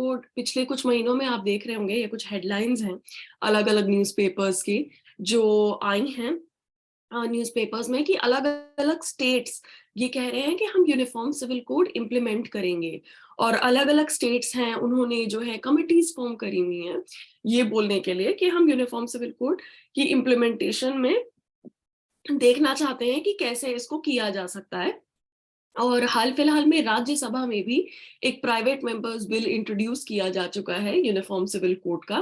Code पिछले कुछ महीनों में आप देख रहे होंगे, ये कुछ हेडलाइंस हैं अलग अलग न्यूज़पेपर्स की जो आई हैं न्यूज़पेपर्स में कि अलग अलग स्टेट्स ये कह रहे हैं कि हम यूनिफॉर्म सिविल कोड इम्प्लीमेंट करेंगे। और अलग अलग स्टेट्स हैं, उन्होंने जो है कमिटीज फॉर्म करी हुई हैं ये बोलने के लिए कि हम यूनिफॉर्म सिविल कोड की इम्प्लीमेंटेशन में देखना चाहते हैं कि कैसे इसको किया जा सकता है। और हाल फिलहाल में राज्यसभा में भी एक प्राइवेट मेंबर्स बिल इंट्रोड्यूस किया जा चुका है यूनिफॉर्म सिविल कोड का।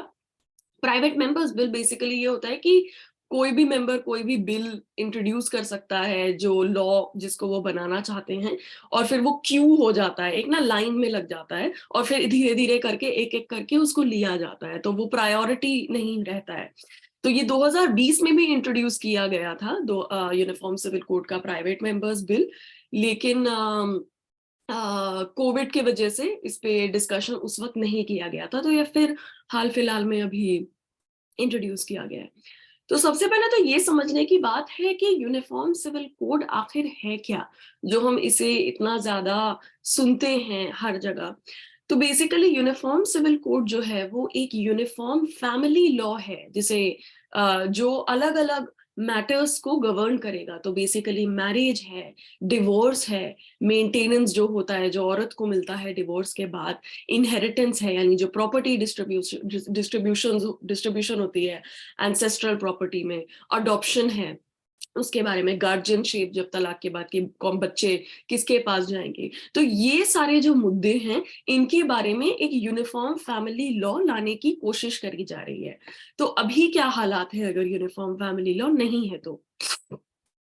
प्राइवेट मेंबर्स बिल बेसिकली ये होता है कि कोई भी मेंबर कोई भी बिल इंट्रोड्यूस कर सकता है जो लॉ जिसको वो बनाना चाहते हैं, और फिर वो क्यू हो जाता है, एक ना लाइन में लग जाता है, और फिर धीरे धीरे करके एक एक करके उसको लिया जाता है, तो वो प्रायोरिटी नहीं रहता है। तो ये 2020 में भी इंट्रोड्यूस किया गया था दो यूनिफॉर्म सिविल कोड का प्राइवेट मेंबर्स बिल, लेकिन कोविड की वजह से इस पे डिस्कशन उस वक्त नहीं किया गया था, तो ये फिर हाल फिलहाल में अभी इंट्रोड्यूस किया गया है। तो सबसे पहले तो ये समझने की बात है कि यूनिफॉर्म सिविल कोड आखिर है क्या, जो हम इसे इतना ज्यादा सुनते हैं हर जगह। तो बेसिकली यूनिफॉर्म सिविल कोड जो है वो एक यूनिफॉर्म फैमिली लॉ है, जिसे जो अलग अलग मैटर्स को गवर्न करेगा। तो बेसिकली मैरिज है, डिवोर्स है, मेंटेनेंस जो होता है जो औरत को मिलता है डिवोर्स के बाद, इनहेरिटेंस है यानी जो प्रॉपर्टी डिस्ट्रीब्यूशन होती है एंसेस्ट्रल प्रॉपर्टी में, अडॉप्शन है उसके बारे में, गार्जियनशिप जब तलाक के बाद के कौन बच्चे किसके पास जाएंगे, तो ये सारे जो मुद्दे हैं इनके बारे में एक यूनिफॉर्म फैमिली लॉ लाने की कोशिश करी जा रही है। तो अभी क्या हालात है अगर यूनिफॉर्म फैमिली लॉ नहीं है तो?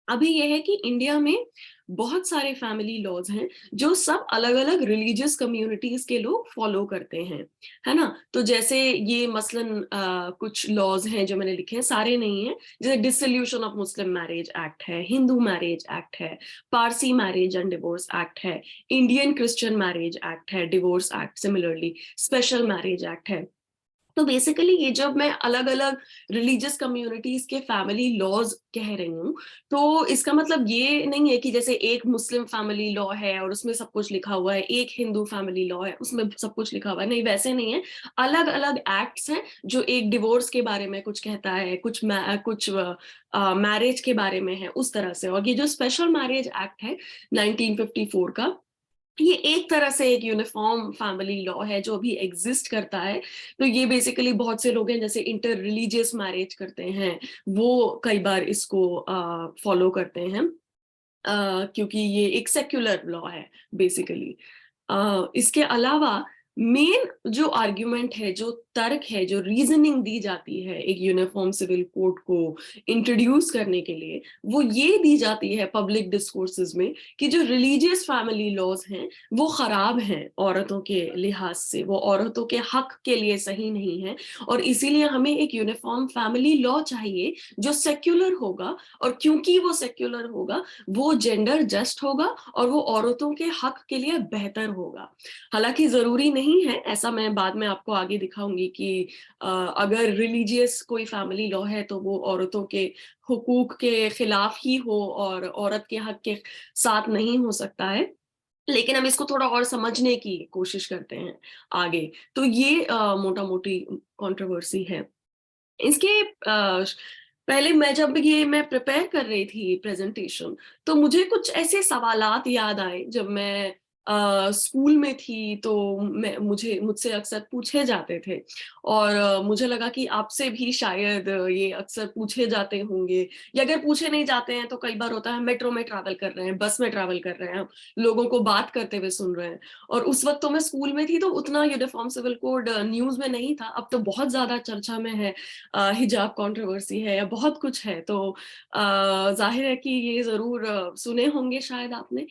अभी यह है कि इंडिया में बहुत सारे फैमिली लॉज हैं जो सब अलग अलग रिलीजियस कम्युनिटीज के लोग फॉलो करते हैं, है ना। तो जैसे ये मसलन कुछ लॉज हैं जो मैंने लिखे हैं, सारे नहीं हैं, जैसे dissolution of Muslim marriage act है, हिंदू मैरिज एक्ट है, Parsi marriage and divorce act है, इंडियन क्रिश्चियन मैरिज एक्ट है, divorce act, similarly special marriage act है। तो बेसिकली ये जब मैं अलग अलग रिलीजियस कम्युनिटीज के फैमिली लॉज कह रही हूँ, तो इसका मतलब ये नहीं है कि जैसे एक मुस्लिम फैमिली लॉ है और उसमें सब कुछ लिखा हुआ है, एक हिंदू फैमिली लॉ है उसमें सब कुछ लिखा हुआ है, नहीं वैसे नहीं है। अलग अलग एक्ट्स हैं जो एक डिवोर्स के बारे में कुछ कहता है, कुछ मैरिज के बारे में है, उस तरह से। और ये जो स्पेशल मैरिज एक्ट है 1954 का, ये एक तरह से एक यूनिफॉर्म फैमिली लॉ है जो अभी एग्जिस्ट करता है। तो ये बेसिकली बहुत से लोग हैं जैसे इंटर रिलीजियस मैरिज करते हैं, वो कई बार इसको फॉलो करते हैं, क्योंकि ये एक सेक्युलर लॉ है बेसिकली। इसके अलावा मेन जो आर्ग्यूमेंट है, जो तर्क है, जो रीजनिंग दी जाती है एक यूनिफॉर्म सिविल कोड को इंट्रोड्यूस करने के लिए, वो ये दी जाती है पब्लिक डिस्कोर्सेज में कि जो रिलीजियस फैमिली लॉज हैं वो खराब हैं औरतों के लिहाज से, वो औरतों के हक के लिए सही नहीं है, और इसीलिए हमें एक यूनिफॉर्म फैमिली लॉ चाहिए जो सेक्युलर होगा। और क्योंकि वो सेक्युलर होगा, वो जेंडर जस्ट होगा और वो औरतों के हक के लिए बेहतर होगा। हालांकि जरूरी नहीं है ऐसा, मैं बाद में आपको आगे दिखाऊंगी कि अगर रिलीजियस कोई फैमिली लॉ है तो वो औरतों के हुकूक के खिलाफ ही हो और औरत के हक के साथ नहीं हो सकता है। लेकिन हम इसको थोड़ा और समझने की कोशिश करते हैं आगे। तो ये मोटा मोटी कंट्रोवर्सी है। इसके पहले मैं प्रिपेयर कर रही थी प्रेजेंटेशन, तो मुझे कुछ ऐसे सवालात याद आए जब मैं स्कूल में थी, तो मुझसे अक्सर पूछे जाते थे, और मुझे लगा कि आपसे भी शायद ये अक्सर पूछे जाते होंगे, या अगर पूछे नहीं जाते हैं तो कई बार होता है मेट्रो में ट्रैवल कर रहे हैं, बस में ट्रैवल कर रहे हैं, लोगों को बात करते हुए सुन रहे हैं। और उस वक्त तो मैं स्कूल में थी तो उतना यूनिफॉर्म सिविल कोड न्यूज में नहीं था, अब तो बहुत ज्यादा चर्चा में है, हिजाब कंट्रोवर्सी है या बहुत कुछ है, तो जाहिर है कि ये जरूर सुने होंगे शायद आपने।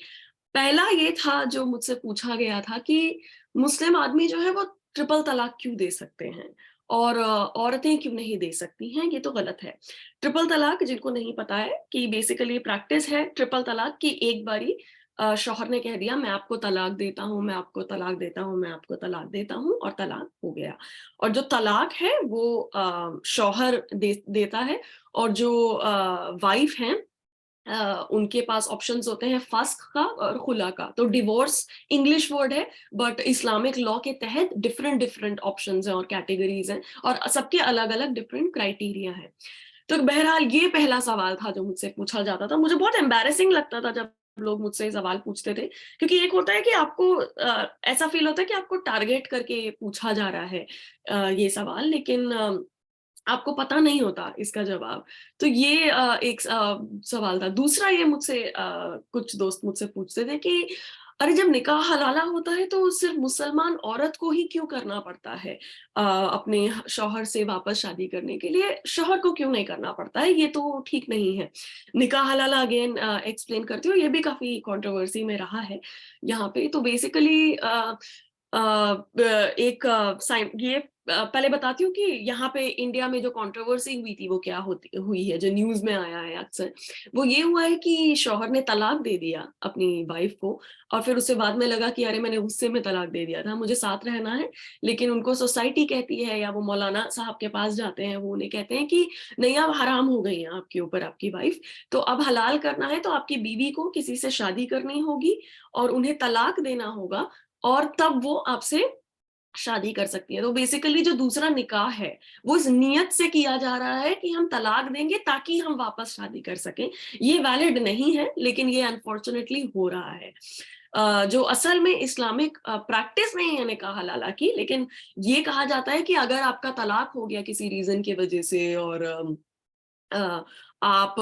पहला ये था जो मुझसे पूछा गया था कि मुस्लिम आदमी जो है वो ट्रिपल तलाक क्यों दे सकते हैं और औरतें क्यों नहीं दे सकती हैं, ये तो गलत है। ट्रिपल तलाक, जिनको नहीं पता है, कि बेसिकली प्रैक्टिस है ट्रिपल तलाक की, एक बारी शौहर ने कह दिया मैं आपको तलाक देता हूँ, मैं आपको तलाक देता हूँ, मैं आपको तलाक देता हूँ, और तलाक हो गया। और जो तलाक है वो शौहर देता है, और जो वाइफ है उनके पास ऑप्शंस होते हैं फस्क का और खुला का। तो डिवोर्स इंग्लिश वर्ड है, बट इस्लामिक लॉ के तहत डिफरेंट डिफरेंट ऑप्शंस हैं और कैटेगरीज हैं, और सबके अलग अलग डिफरेंट क्राइटेरिया हैं। तो बहरहाल ये पहला सवाल था जो मुझसे पूछा जाता था। मुझे बहुत एम्बैरेसिंग लगता था जब लोग मुझसे सवाल पूछते थे, क्योंकि एक होता है कि आपको ऐसा फील होता है कि आपको टारगेट करके पूछा जा रहा है ये सवाल, लेकिन आपको पता नहीं होता इसका जवाब। तो ये एक सवाल था। दूसरा ये मुझसे कुछ दोस्त मुझसे पूछते थे कि अरे जब निकाह हलाला होता है तो सिर्फ मुसलमान औरत को ही क्यों करना पड़ता है, अपने शौहर से वापस शादी करने के लिए शौहर को क्यों नहीं करना पड़ता है, ये तो ठीक नहीं है। निकाह हलाला अगेन एक्सप्लेन करती हूँ, ये भी काफी कंट्रोवर्सी में रहा है यहाँ पे। तो बेसिकली एक ये पहले बताती हूँ कि यहाँ पे इंडिया में जो कंट्रोवर्सी हुई थी वो क्या होती हुई है, जो न्यूज में आया है अक्सर। वो ये हुआ है कि शौहर ने तलाक दे दिया अपनी वाइफ को, और फिर उससे बाद में लगा कि अरे मैंने गुस्से में तलाक दे दिया था, मुझे साथ रहना है। लेकिन उनको सोसाइटी कहती है या वो मौलाना साहब के पास जाते हैं, वो उन्हें कहते हैं कि नहीं, अब हराम हो गई है आपके ऊपर आपकी वाइफ, तो अब हलाल करना है तो आपकी बीवी को किसी से शादी करनी होगी और उन्हें तलाक देना होगा, और तब वो आपसे शादी कर सकती है। तो बेसिकली जो दूसरा निकाह है वो इस नियत से किया जा रहा है कि हम तलाक देंगे ताकि हम वापस शादी कर सकें। ये वैलिड नहीं है, लेकिन ये अनफॉर्चुनेटली हो रहा है। जो असल में इस्लामिक प्रैक्टिस नहीं है निकाह हलाला की, लेकिन ये कहा जाता है कि अगर आपका तलाक हो गया किसी रीजन की वजह से, और अ, आप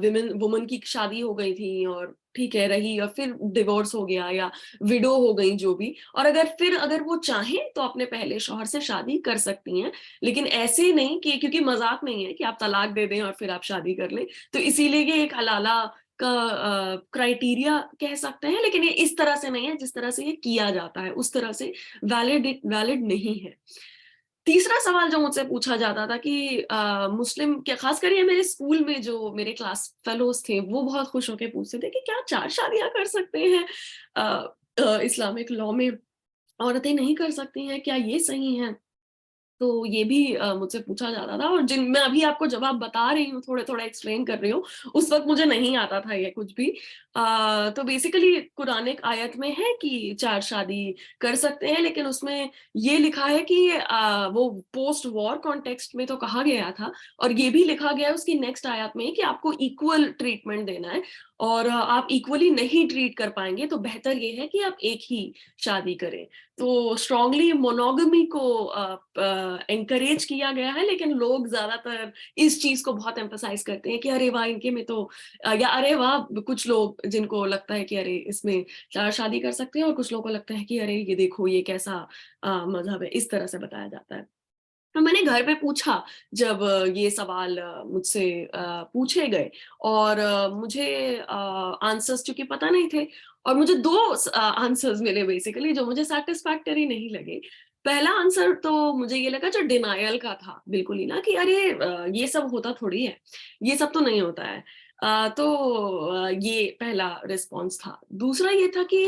विमेन वुमन की शादी हो गई थी और ठीक है रही, और फिर डिवोर्स हो गया या विडो हो गई जो भी, और अगर वो चाहें तो अपने पहले शौहर से शादी कर सकती हैं। लेकिन ऐसे नहीं कि, क्योंकि मजाक नहीं है कि आप तलाक दे दें और फिर आप शादी कर लें। तो इसीलिए ये एक हलाला का क्राइटेरिया कह सकते हैं, लेकिन ये इस तरह से नहीं है जिस तरह से ये किया जाता है, उस तरह से वैलिड नहीं है। तीसरा सवाल जो मुझसे पूछा जाता था कि मुस्लिम क्या, खासकर ये मेरे स्कूल में जो मेरे क्लास फेलोज थे वो बहुत खुश होकर पूछते थे कि क्या 4 शादियां कर सकते हैं इस्लामिक लॉ में, औरतें नहीं कर सकती हैं, क्या ये सही है? तो ये भी मुझसे पूछा जाता था, और जिन मैं अभी आपको जवाब बता रही हूँ, थोड़े थोड़ा एक्सप्लेन कर रही हूँ, उस वक्त मुझे नहीं आता था ये कुछ भी। तो बेसिकली कुरानिक आयत में है कि 4 शादी कर सकते हैं, लेकिन उसमें ये लिखा है कि वो पोस्ट वॉर कॉन्टेक्स्ट में तो कहा गया था, और ये भी लिखा गया है उसकी नेक्स्ट आयत में कि आपको इक्वल ट्रीटमेंट देना है, और आप इक्वली नहीं ट्रीट कर पाएंगे तो बेहतर ये है कि आप एक ही शादी करें। तो स्ट्रांगली मोनोगमी को एनकरेज किया गया है, लेकिन लोग ज्यादातर इस चीज को बहुत एम्फसाइज करते हैं कि अरे वाह इनके में तो या अरे वाह, कुछ लोग जिनको लगता है कि अरे इसमें शादी कर सकते हैं, और कुछ लोगों को लगता है कि अरे ये देखो ये कैसा मजहब है, इस तरह से बताया जाता है। तो मैंने घर पे पूछा जब ये सवाल मुझसे पूछे गए, और मुझे आंसर्स चूंकि पता नहीं थे, और मुझे 2 आंसर्स मिले बेसिकली जो मुझे सेटिस्फैक्टरी नहीं लगे। पहला आंसर तो मुझे ये लगा जो डिनायल का था, बिल्कुल ही ना कि अरे ये सब होता थोड़ी है, ये सब तो नहीं होता है। ये पहला रिस्पॉन्स था। दूसरा ये था कि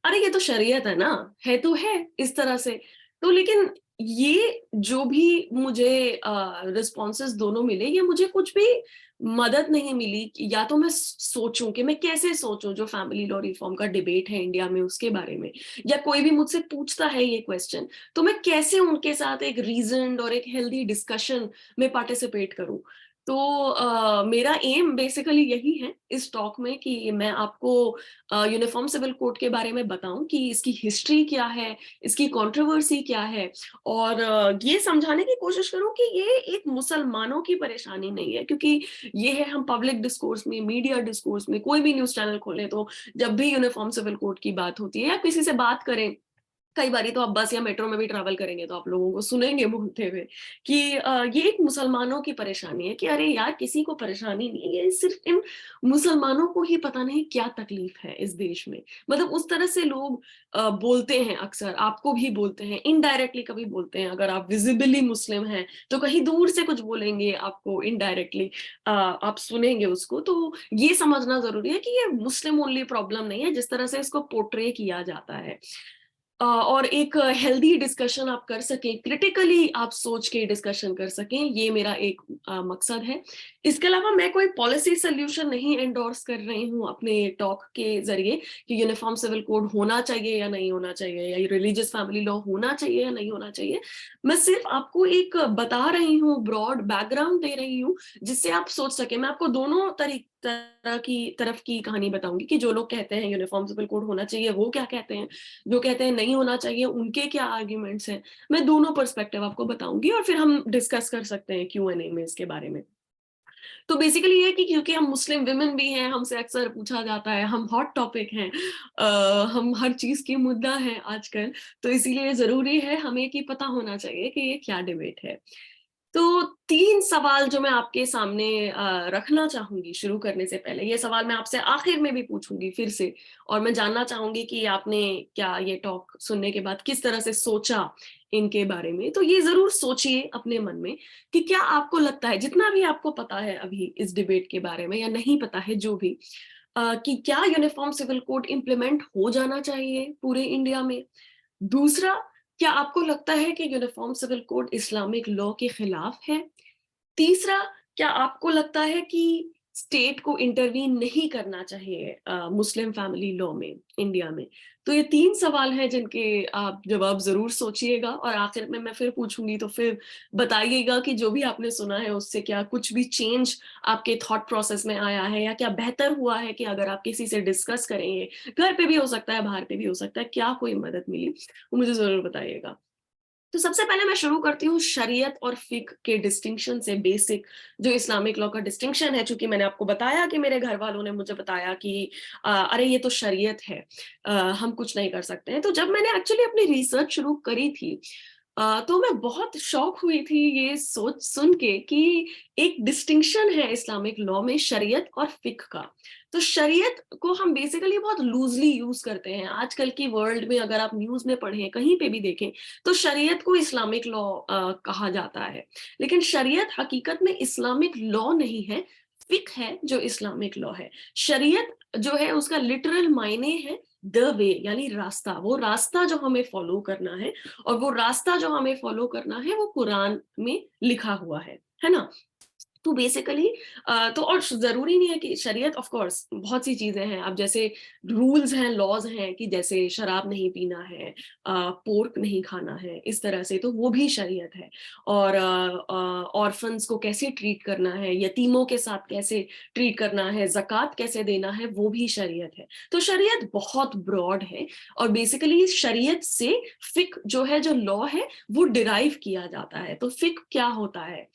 अरे ये तो शरीयत है ना, है तो है इस तरह से। तो लेकिन ये जो भी मुझे रिस्पॉन्सेस दोनों मिले, ये मुझे कुछ भी मदद नहीं मिली या तो मैं सोचूं कि मैं कैसे सोचूं जो फैमिली लॉ रिफॉर्म का डिबेट है इंडिया में उसके बारे में, या कोई भी मुझसे पूछता है ये क्वेश्चन तो मैं कैसे उनके साथ एक रीजनड और एक हेल्दी डिस्कशन में पार्टिसिपेट करूं। तो मेरा एम बेसिकली यही है इस टॉक में कि मैं आपको यूनिफॉर्म सिविल कोड के बारे में बताऊं कि इसकी हिस्ट्री क्या है, इसकी कंट्रोवर्सी क्या है, और ये समझाने की कोशिश करूं कि ये एक मुसलमानों की परेशानी नहीं है। क्योंकि ये है, हम पब्लिक डिस्कोर्स में, मीडिया डिस्कोर्स में, कोई भी न्यूज चैनल खोलें तो जब भी यूनिफॉर्म सिविल कोड की बात होती है या किसी से बात करें, कई बारी तो आप बस या मेट्रो में भी ट्रैवल करेंगे तो आप लोगों को सुनेंगे बोलते हुए कि ये एक मुसलमानों की परेशानी है, कि अरे यार किसी को परेशानी नहीं है, ये सिर्फ इन मुसलमानों को ही पता नहीं क्या तकलीफ है इस देश में। मतलब उस तरह से लोग बोलते हैं, अक्सर आपको भी बोलते हैं, इनडायरेक्टली कभी बोलते हैं। अगर आप विजिबली मुस्लिम हैं तो कहीं दूर से कुछ बोलेंगे आपको इनडायरेक्टली, आप सुनेंगे उसको। तो ये समझना जरूरी है कि ये मुस्लिम ओनली प्रॉब्लम नहीं है जिस तरह से इसको पोर्ट्रे किया जाता है। और एक हेल्दी डिस्कशन आप कर सकें, क्रिटिकली आप सोच के डिस्कशन कर सकें, ये मेरा एक मकसद है। इसके अलावा मैं कोई पॉलिसी सोल्यूशन नहीं एंडोर्स कर रही हूँ अपने टॉक के जरिए कि यूनिफॉर्म सिविल कोड होना चाहिए या नहीं होना चाहिए, या रिलीजियस फैमिली लॉ होना चाहिए या नहीं होना चाहिए। मैं सिर्फ आपको एक बता रही हूँ, ब्रॉड बैकग्राउंड दे रही हूँ, जिससे आप सोच सके। मैं आपको दोनों तरफ की कहानी बताऊंगी कि जो लोग कहते हैं यूनिफॉर्म सिविल कोड होना चाहिए वो क्या कहते हैं, जो कहते हैं नहीं होना चाहिए उनके क्या आर्ग्यूमेंट्स हैं। मैं दोनों पर्सपेक्टिव आपको बताऊंगी और फिर हम डिस्कस कर सकते हैं Q&A में इसके बारे में। तो बेसिकली ये कि क्योंकि हम मुस्लिम विमेन भी हैं, हमसे अक्सर पूछा जाता है, हम हॉट टॉपिक हैं, हम हर चीज की मुद्दा हैं आजकल, तो इसीलिए जरूरी है हमें कि पता होना चाहिए कि ये क्या डिबेट है। तो 3 सवाल जो मैं आपके सामने रखना चाहूंगी शुरू करने से पहले, ये सवाल मैं आपसे आखिर में भी पूछूंगी फिर से, और मैं जानना चाहूंगी कि आपने क्या ये टॉक सुनने के बाद किस तरह से सोचा इनके बारे में। तो ये जरूर सोचिए अपने मन में कि क्या आपको लगता है, जितना भी आपको पता है अभी इस डिबेट के बारे में या नहीं पता है जो भी, कि क्या यूनिफॉर्म सिविल कोड इम्प्लीमेंट हो जाना चाहिए पूरे इंडिया में। दूसरा, क्या आपको लगता है कि uniform civil code Islamic law के खिलाफ है। तीसरा, क्या आपको लगता है कि स्टेट को इंटरवीन नहीं करना चाहिए मुस्लिम फैमिली लॉ में इंडिया में। तो ये 3 सवाल हैं जिनके आप जवाब जरूर सोचिएगा, और आखिर में मैं फिर पूछूंगी तो फिर बताइएगा कि जो भी आपने सुना है उससे क्या कुछ भी चेंज आपके थॉट प्रोसेस में आया है, या क्या बेहतर हुआ है कि अगर आप किसी से डिस्कस करेंगे, घर पे भी हो सकता है बाहर पे भी हो सकता है, क्या कोई मदद मिली, वो मुझे जरूर बताइएगा। तो सबसे पहले मैं शुरू करती हूँ शरीयत और फिक के डिस्टिंक्शन से। बेसिक जो इस्लामिक लॉ का डिस्टिंक्शन है, चूंकि मैंने आपको बताया कि मेरे घर वालों ने मुझे बताया कि अरे ये तो शरीयत है, हम कुछ नहीं कर सकते हैं। तो जब मैंने एक्चुअली अपनी रिसर्च शुरू करी थी, तो मैं बहुत शॉक हुई थी ये सोच सुन के कि एक डिस्टिंक्शन है इस्लामिक लॉ में शरीयत और फिक का। तो शरीयत को हम बेसिकली बहुत लूजली यूज करते हैं आजकल की वर्ल्ड में। अगर आप न्यूज में पढ़ें, कहीं पे भी देखें, तो शरीयत को इस्लामिक लॉ कहा जाता है, लेकिन शरीयत हकीकत में इस्लामिक लॉ नहीं है, फिक है जो इस्लामिक लॉ है। शरीयत जो है उसका लिटरल मायने है द वे, यानी रास्ता, वो रास्ता जो हमें फॉलो करना है, और वो रास्ता जो हमें फॉलो करना है वो कुरान में लिखा हुआ है ना। तो बेसिकली तो और जरूरी नहीं है कि शरीयत, ऑफ कोर्स बहुत सी चीजें हैं, अब जैसे रूल्स हैं, लॉज हैं कि जैसे शराब नहीं पीना है, पोर्क नहीं खाना है, इस तरह से, तो वो भी शरीयत है। और ऑर्फन्स को कैसे ट्रीट करना है, यतीमों के साथ कैसे ट्रीट करना है, जक़ात कैसे देना है, वो भी शरीयत है। तो शरीयत बहुत ब्रॉड है, और बेसिकली शरीयत से फिक जो है, जो लॉ है, वो डिराइव किया जाता है। तो फिक क्या होता है?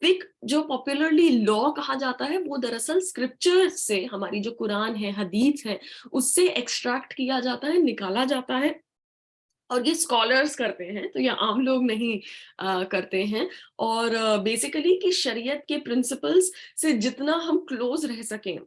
फिक जो पॉपुलरली लॉ कहा जाता है, वो दरअसल स्क्रिप्चर से, हमारी जो कुरान है, हदीस है, उससे एक्सट्रैक्ट किया जाता है, निकाला जाता है, और ये स्कॉलर्स करते हैं, तो ये आम लोग नहीं करते हैं। और बेसिकली कि शरीयत के प्रिंसिपल्स से जितना हम क्लोज रह सकें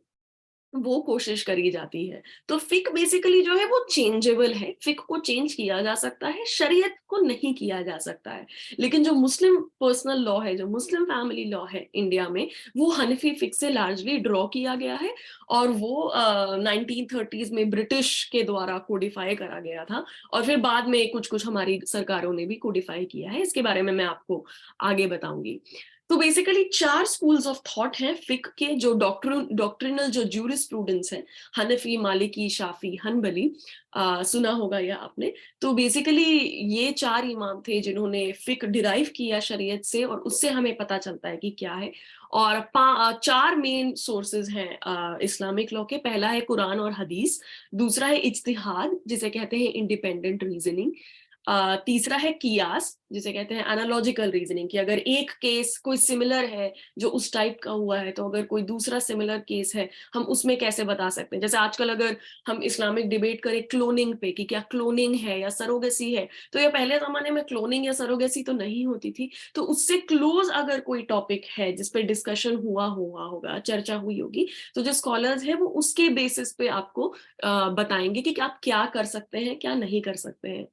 वो कोशिश करी जाती है। तो फिक बेसिकली जो है वो चेंजेबल है, फिक को चेंज किया जा सकता है, शरीयत को नहीं किया जा सकता है। लेकिन जो मुस्लिम पर्सनल लॉ है, जो मुस्लिम फैमिली लॉ है इंडिया में, वो हनफी फिक से लार्जली ड्रॉ किया गया है, और वो 1930s में ब्रिटिश के द्वारा कोडिफाई करा गया था, और फिर बाद में कुछ कुछ हमारी सरकारों ने भी कोडिफाई किया है। इसके बारे में मैं आपको आगे बताऊंगी। तो बेसिकली 4 स्कूल्स ऑफ थॉट हैं फिक के, जो डॉक्ट्रिनल जो ज्यूरिस्प्रूडेंस है, हनफी, मालिकी, शाफी, हनबली, सुना होगा या आपने। तो बेसिकली ये 4 इमाम थे जिन्होंने फिक डिराइव किया शरीयत से, और उससे हमें पता चलता है कि क्या है। और 4 मेन सोर्सेज हैं इस्लामिक लॉ के। पहला है कुरान और हदीस, दूसरा है इज्तिहाद जिसे कहते हैं इंडिपेंडेंट रीजनिंग, तीसरा है कियास जिसे कहते हैं एनालॉजिकल रीजनिंग, कि अगर एक केस कोई सिमिलर है जो उस टाइप का हुआ है, तो अगर कोई दूसरा सिमिलर केस है हम उसमें कैसे बता सकते हैं। जैसे आजकल अगर हम इस्लामिक डिबेट करें क्लोनिंग पे, कि क्या क्लोनिंग है या सरोगेसी है, तो ये पहले जमाने में क्लोनिंग या सरोगेसी तो नहीं होती थी। तो उससे क्लोज अगर कोई टॉपिक है जिस पे डिस्कशन हुआ होगा, चर्चा हुई होगी, तो जो स्कॉलर्स है वो उसके बेसिस पे आपको बताएंगे कि आप क्या कर सकते हैं, क्या नहीं कर सकते हैं।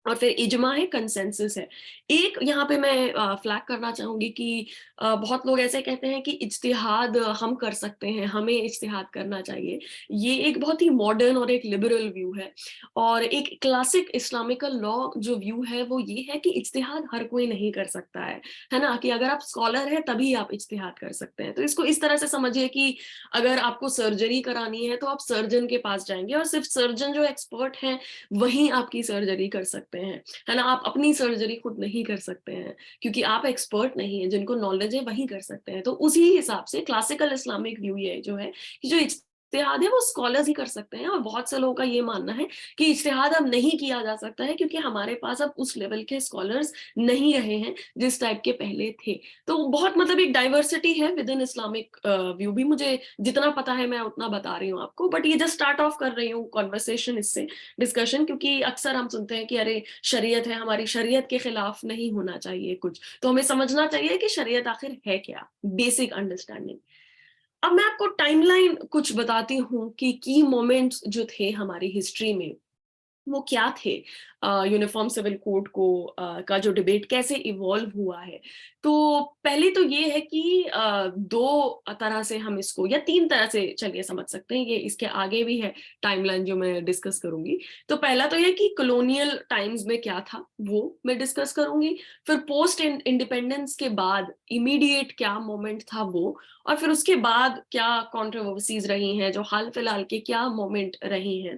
और फिर इजमा है, कंसेंसस है। एक यहाँ पे मैं फ्लैग करना चाहूंगी कि बहुत लोग ऐसे कहते हैं कि इज्तिहाद हम कर सकते हैं, हमें इज्तिहाद करना चाहिए। ये एक बहुत ही मॉडर्न और एक लिबरल व्यू है। और एक क्लासिक इस्लामिकल लॉ जो व्यू है वो ये है कि इज्तिहाद हर कोई नहीं कर सकता है ना, कि अगर आप स्कॉलर है तभी आप इज्तिहाद कर सकते हैं। तो इसको इस तरह से समझिए कि अगर आपको सर्जरी करानी है तो आप सर्जन के पास जाएंगे, और सिर्फ सर्जन जो एक्सपर्ट है वही आपकी सर्जरी कर सकते हैं, है ना। आप अपनी सर्जरी खुद नहीं कर सकते हैं, क्योंकि आप एक्सपर्ट नहीं है, जिनको नॉलेज है वही कर सकते हैं। तो उसी हिसाब से क्लासिकल इस्लामिक व्यू ये जो है कि जो इज्तिहाद है वो स्कॉलर्स ही कर सकते हैं। और बहुत से लोगों का ये मानना है कि इज्तिहाद अब नहीं किया जा सकता है, क्योंकि हमारे पास अब उस लेवल के स्कॉलर्स नहीं रहे हैं जिस टाइप के पहले थे। तो बहुत मतलब एक डाइवर्सिटी है विद इन इस्लामिक व्यू भी। मुझे जितना पता है मैं उतना बता रही हूँ आपको, बट ये जस्ट स्टार्ट ऑफ कर रही हूँ कॉन्वर्सेशन इससे, डिस्कशन, क्योंकि अक्सर हम सुनते हैं कि अरे शरीयत है, हमारी शरीयत के खिलाफ नहीं होना चाहिए कुछ, तो हमें समझना चाहिए कि शरीयत आखिर है क्या, बेसिक अंडरस्टैंडिंग। अब मैं आपको टाइमलाइन कुछ बताती हूँ कि की मोमेंट्स जो थे हमारी हिस्ट्री में वो क्या थे। यूनिफॉर्म सिविल कोड को का जो डिबेट कैसे इवॉल्व हुआ है। तो पहले तो ये है कि दो तरह से हम इसको, या तीन तरह से चलिए समझ सकते हैं, ये इसके आगे भी है टाइमलाइन जो मैं डिस्कस करूंगी। तो पहला तो ये कि कॉलोनियल टाइम्स में क्या था वो मैं डिस्कस करूंगी, फिर पोस्ट इंडिपेंडेंस के बाद इमीडिएट क्या मोमेंट था वो, और फिर उसके बाद क्या कंट्रोवर्सीज रही हैं, जो हाल फिलहाल के क्या मोमेंट रही हैं,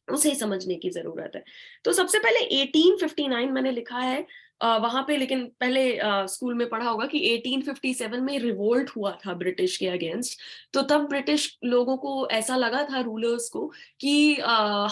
उसे समझने की जरूरत है। तो सबसे पहले 1859 मैंने लिखा है वहां पे, लेकिन पहले स्कूल में पढ़ा होगा कि 1857 में रिवोल्ट हुआ था ब्रिटिश के अगेंस्ट। तो तब ब्रिटिश लोगों को ऐसा लगा था, रूलर्स को, कि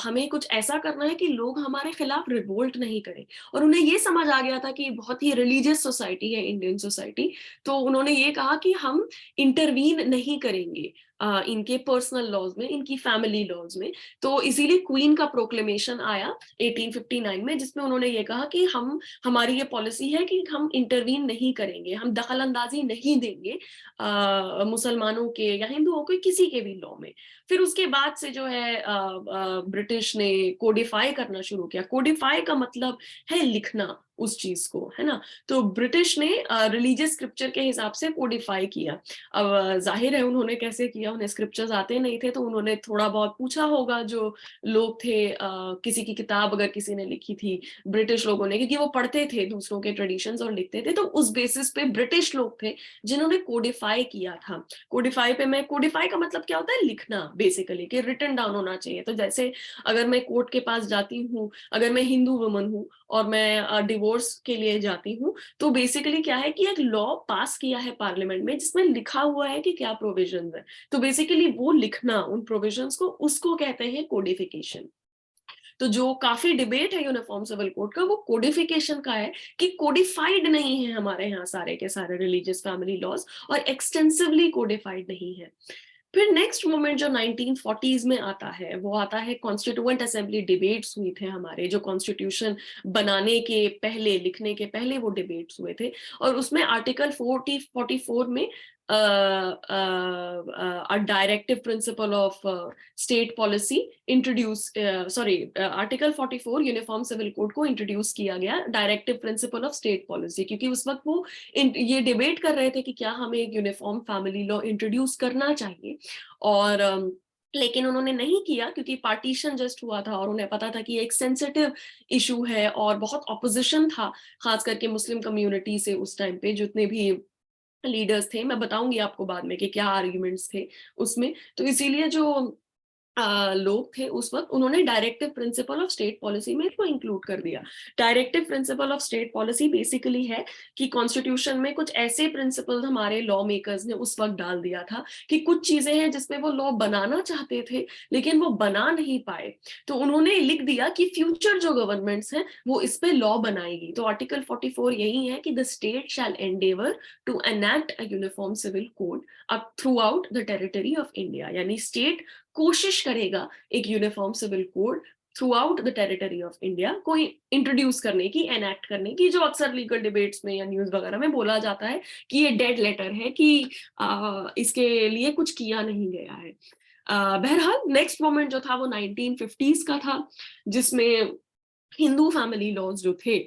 हमें कुछ ऐसा करना है कि लोग हमारे खिलाफ रिवोल्ट नहीं करें। और उन्हें ये समझ आ गया था कि बहुत ही रिलीजियस सोसाइटी है इंडियन सोसाइटी। तो उन्होंने ये कहा कि हम इंटरवीन नहीं करेंगे इनके पर्सनल लॉज में, इनकी फैमिली लॉज में। तो इसीलिए क्वीन का प्रोक्लेमेशन आया 1859 में, जिसमें उन्होंने ये कहा कि हमारी ये पॉलिसी है कि हम इंटरवीन नहीं करेंगे, हम दखल अंदाजी नहीं देंगे मुसलमानों के या हिंदुओं के किसी के भी लॉ में। फिर उसके बाद से जो है ब्रिटिश ने कोडिफाई करना शुरू किया। कोडिफाई का मतलब है लिखना उस चीज को, है ना। तो ब्रिटिश ने रिलीजियस स्क्रिप्चर के हिसाब से कोडिफाई किया। अब जाहिर है उन्होंने कैसे किया, उन्हें स्क्रिप्चर्स आते नहीं थे, तो उन्होंने थोड़ा बहुत पूछा होगा जो लोग थे, किसी की किताब अगर किसी ने लिखी थी ब्रिटिश लोगों ने, क्योंकि वो पढ़ते थे दूसरों के ट्रेडिशंस और लिखते थे, तो उस बेसिस पे ब्रिटिश लोग थे जिन्होंने कोडिफाई किया था। कोडिफाई का मतलब क्या होता है, लिखना बेसिकली, कि रिटन डाउन होना चाहिए। तो जैसे अगर मैं कोर्ट के पास जाती हूँ, अगर मैं हिंदू वुमन हूँ और मैं डिवोर्स के लिए जाती हूँ, तो बेसिकली क्या है कि एक लॉ पास किया है पार्लियामेंट में जिसमें लिखा हुआ है कि क्या प्रोविजंस है। तो बेसिकली वो लिखना उन प्रोविजंस को, उसको कहते हैं कोडिफिकेशन। तो जो काफी डिबेट है यूनिफॉर्म सिविल कोड का वो कोडिफिकेशन का है, कि कोडिफाइड नहीं है हमारे यहाँ सारे के सारे रिलीजियस फैमिली लॉज, और एक्सटेंसिवली कोडिफाइड नहीं है। फिर नेक्स्ट मोमेंट जो 1940s में आता है वो आता है कॉन्स्टिट्यूएंट असेंबली डिबेट्स हुई थे हमारे, जो कॉन्स्टिट्यूशन बनाने के पहले, लिखने के पहले वो डिबेट्स हुए थे। और उसमें आर्टिकल 44 में directive principle of state policy introduce, sorry, article 44 uniform civil code को इंट्रोड्यूस किया गया, directive principle of state policy, क्योंकि उस वक्त वो ये डिबेट कर रहे थे कि क्या हमें एक यूनिफॉर्म फैमिली लॉ इंट्रोड्यूस करना चाहिए। और लेकिन उन्होंने नहीं किया, क्योंकि पार्टीशन जस्ट हुआ था और उन्हें पता था कि एक सेंसिटिव इशू है और बहुत ऑपोजिशन था, खास करके मुस्लिम कम्युनिटी से उस टाइम पे जितने भी लीडर्स थे। मैं बताऊंगी आपको बाद में कि क्या आर्ग्यूमेंट्स थे उसमें। तो इसीलिए जो लोग थे उस वक्त, उन्होंने directive principle of state policy में इसको इंक्लूड कर दिया। Directive principle of state policy basically है कि कॉन्स्टिट्यूशन में कुछ ऐसे प्रिंसिपल हमारे लॉ मेकर्स ने उस वक्त डाल दिया था कि कुछ चीजें हैं जिसमें वो लॉ बनाना चाहते थे लेकिन वो बना नहीं पाए। तो उन्होंने लिख दिया कि फ्यूचर जो गवर्नमेंट्स हैं वो इस पे लॉ बनाएगी। तो आर्टिकल 44 यही है कि the state shall endeavour to enact a uniform civil code up throughout the territory of India, यानी स्टेट कोशिश करेगा एक uniform civil code throughout the territory of India को इंट्रोड्यूस करने की, एनैक्ट करने की, जो अक्सर लीगल डिबेट्स में या न्यूज वगैरह में बोला जाता है कि ये डेड लेटर है, कि इसके लिए कुछ किया नहीं गया है। बहरहाल नेक्स्ट मोमेंट जो था वो 1950s का था, जिसमें हिंदू फैमिली लॉज जो थे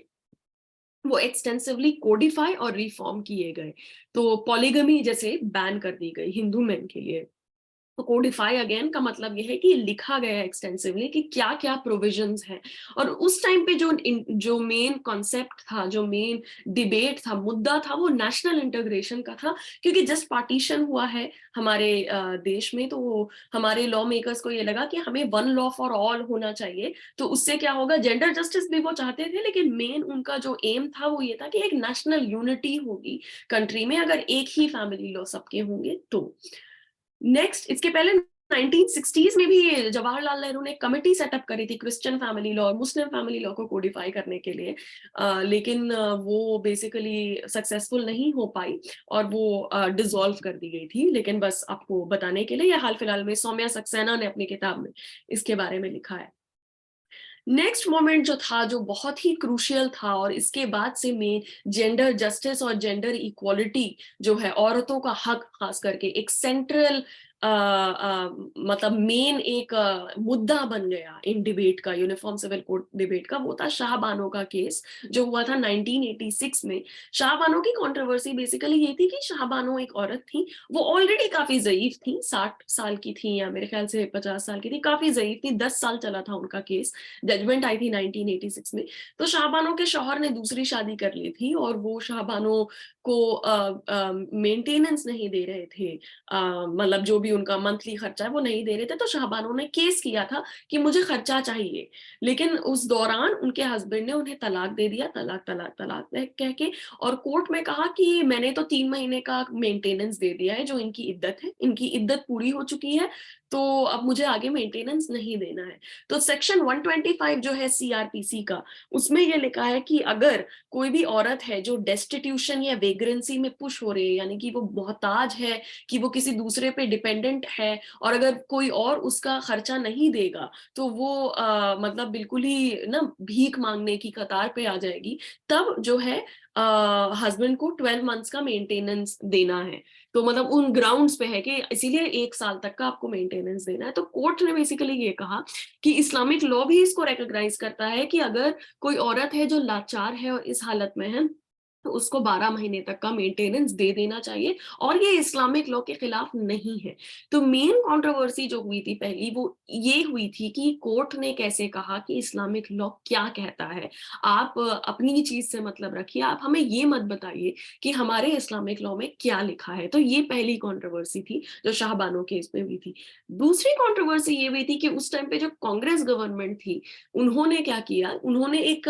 वो एक्सटेंसिवली कोडिफाई और रिफॉर्म किए गए। तो पॉलीगमी जैसे बैन कर दी गई हिंदू मेन के लिए। तो कोडिफाई अगेन का मतलब यह है कि लिखा गया है एक्सटेंसिवली कि क्या क्या प्रोविजंस हैं। और उस टाइम पे जो मेन कॉन्सेप्ट था, जो मेन डिबेट था, मुद्दा था, वो नेशनल इंटीग्रेशन का था। क्योंकि जस्ट पार्टीशन हुआ है हमारे देश में, तो हमारे लॉ मेकर्स को ये लगा कि हमें वन लॉ फॉर ऑल होना चाहिए। तो उससे क्या होगा, जेंडर जस्टिस भी वो चाहते थे, लेकिन मेन उनका जो एम था वो ये था कि एक नेशनल यूनिटी होगी कंट्री में अगर एक ही फैमिली लॉ सबके होंगे तो। नेक्स्ट, इसके पहले 1960s में भी जवाहरलाल नेहरू ने कमेटी सेटअप करी थी क्रिश्चियन फैमिली लॉ और मुस्लिम फैमिली लॉ को कोडिफाई करने के लिए, लेकिन वो बेसिकली सक्सेसफुल नहीं हो पाई और वो डिसॉल्व कर दी गई थी। लेकिन बस आपको बताने के लिए, या हाल फिलहाल में सौम्या सक्सेना ने अपनी किताब में इसके बारे में लिखा है। नेक्स्ट मोमेंट जो था, जो बहुत ही क्रूशियल था, और इसके बाद से में जेंडर जस्टिस और जेंडर इक्वालिटी जो है, औरतों का हक खास करके एक सेंट्रल मतलब मेन एक मुद्दा बन गया इन डिबेट का, यूनिफॉर्म सिविल कोड डिबेट का, वो था शाहबानो का केस जो हुआ था 1986 में। शाहबानो की कंट्रोवर्सी बेसिकली ये थी कि शाहबानो एक औरत थी, वो ऑलरेडी काफी ज़ईफ थी, 60 साल की थी या मेरे ख्याल से 50 साल की थी, काफी ज़ईफ थी, 10 साल चला था उनका केस, जजमेंट आई थी 1986 में। तो शाहबानो के शौहर ने दूसरी शादी कर ली थी और वो शाहबानो को मेंटेनेंस नहीं दे रहे थे, मतलब जो भी उनका मंथली खर्चा है वो नहीं दे रहे थे। तो शाहबानो ने केस किया था कि मुझे खर्चा चाहिए, लेकिन उस दौरान उनके हस्बैंड ने उन्हें तलाक दे दिया, तलाक तलाक तलाक कह के, और कोर्ट में कहा कि मैंने तो 3 महीने का मेंटेनेंस दे दिया है, जो इनकी इद्दत है, इनकी इद्दत पूरी हो चुकी है, तो अब मुझे आगे मेंटेनेंस नहीं देना है। तो सेक्शन 125 जो है सीआरपीसी का, उसमें ये लिखा है कि अगर कोई भी औरत है जो डेस्टिट्यूशन या वेग्रेंसी में पुश हो रही है, यानी कि वो मोहताज है, कि वो किसी दूसरे पे डिपेंडेंट है, और अगर कोई और उसका खर्चा नहीं देगा तो वो मतलब बिल्कुल ही ना भीख मांगने की कतार पे आ जाएगी, तब जो है हस्बैंड को 12 मंथ्स का मेंटेनेंस देना है। तो मतलब उन ग्राउंड्स पे है कि इसीलिए 1 साल तक का आपको मेंटेनेंस देना है। तो कोर्ट ने बेसिकली ये कहा कि इस्लामिक लॉ भी इसको रिकॉग्नाइज करता है कि अगर कोई औरत है जो लाचार है और इस हालत में है, तो उसको 12 महीने तक का मेंटेनेंस दे देना चाहिए, और ये इस्लामिक लॉ के खिलाफ नहीं है। तो मेन कंट्रोवर्सी जो हुई थी पहली, वो ये हुई थी कि कोर्ट ने कैसे कहा कि इस्लामिक लॉ क्या कहता है, आप अपनी चीज से मतलब रखिए, आप हमें ये मत बताइए कि हमारे इस्लामिक लॉ में क्या लिखा है। तो ये पहली कंट्रोवर्सी थी जो शाहबानो केस में हुई थी। दूसरी कंट्रोवर्सी ये हुई थी कि उस टाइम पे जो कांग्रेस गवर्नमेंट थी, उन्होंने क्या किया, उन्होंने एक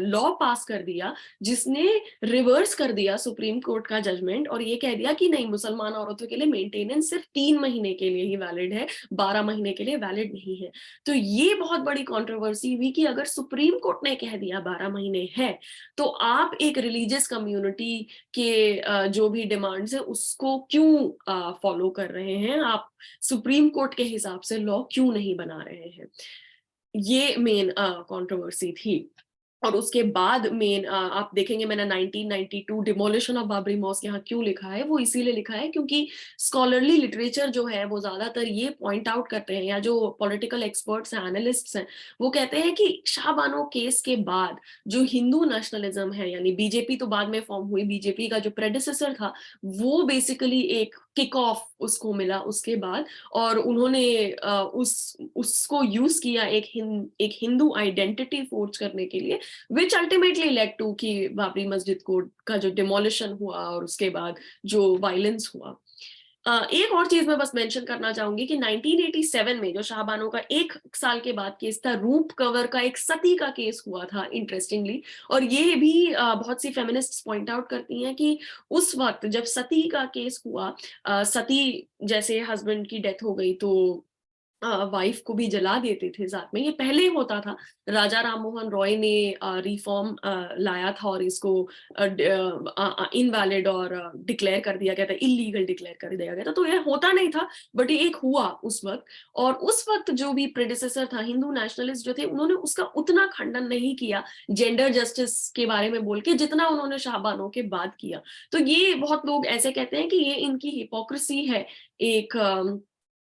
लॉ पास कर दिया जिसने रिवर्स कर दिया सुप्रीम कोर्ट का जजमेंट, और ये कह दिया कि नहीं, मुसलमान औरतों के लिए मेंटेनेंस सिर्फ 3 महीने के लिए ही वैलिड है, 12 महीने के लिए वैलिड नहीं है। तो ये बहुत बड़ी कंट्रोवर्सी हुई कि अगर सुप्रीम कोर्ट ने कह दिया 12 महीने है, तो आप एक रिलीजियस कम्युनिटी के जो भी डिमांड्स है उसको क्यों फॉलो कर रहे हैं, आप सुप्रीम कोर्ट के हिसाब से लॉ क्यों नहीं बना रहे हैं। ये मेन कंट्रोवर्सी थी। और उसके बाद मेन आप देखेंगे, मैंने 1992 डिमोलिशन ऑफ बाबरी मॉस्क यहाँ क्यों लिखा है, वो इसीलिए लिखा है क्योंकि स्कॉलरली लिटरेचर जो है वो ज्यादातर ये पॉइंट आउट करते हैं, या जो पॉलिटिकल एक्सपर्ट्स हैं, एनालिस्ट्स हैं, वो कहते हैं कि शाहबानो केस के बाद जो हिंदू नेशनलिज्म है, यानी बीजेपी तो बाद में फॉर्म हुई, बीजेपी का जो प्रेडिसेसर था वो बेसिकली एक किक ऑफ उसको मिला उसके बाद, और उन्होंने उसको यूज किया एक हिंदू आइडेंटिटी फोर्ज करने के लिए, विच अल्टीमेटली लेड टू कि बाबरी मस्जिद को का जो डिमोलिशन हुआ और उसके बाद जो वायलेंस हुआ। एक और चीज मैं बस मेंशन करना चाहूंगी कि 1987 में जो शाहबानो का 1 साल के बाद केस था, रूप कवर का एक सती का केस हुआ था इंटरेस्टिंगली, और ये भी बहुत सी फेमिनिस्ट्स पॉइंट आउट करती हैं कि उस वक्त जब सती का केस हुआ, सती जैसे हस्बैंड की डेथ हो गई तो वाइफ को भी जला देते थे साथ में, ये पहले होता था। राजा राम मोहन रॉय ने रिफॉर्म लाया था और इसको इनवैलिड और डिक्लेयर कर दिया गया था, इलीगल डिक्लेयर कर दिया गया था, तो ये होता नहीं था, बट ये एक हुआ उस वक्त। और उस वक्त जो भी प्रेडिसेसर था, हिंदू नेशनलिस्ट जो थे, उन्होंने उसका उतना खंडन नहीं किया जेंडर जस्टिस के बारे में बोल के, जितना उन्होंने शाहबानो के बाद किया। तो ये बहुत लोग ऐसे कहते हैं कि ये इनकी हिपोक्रेसी है, एक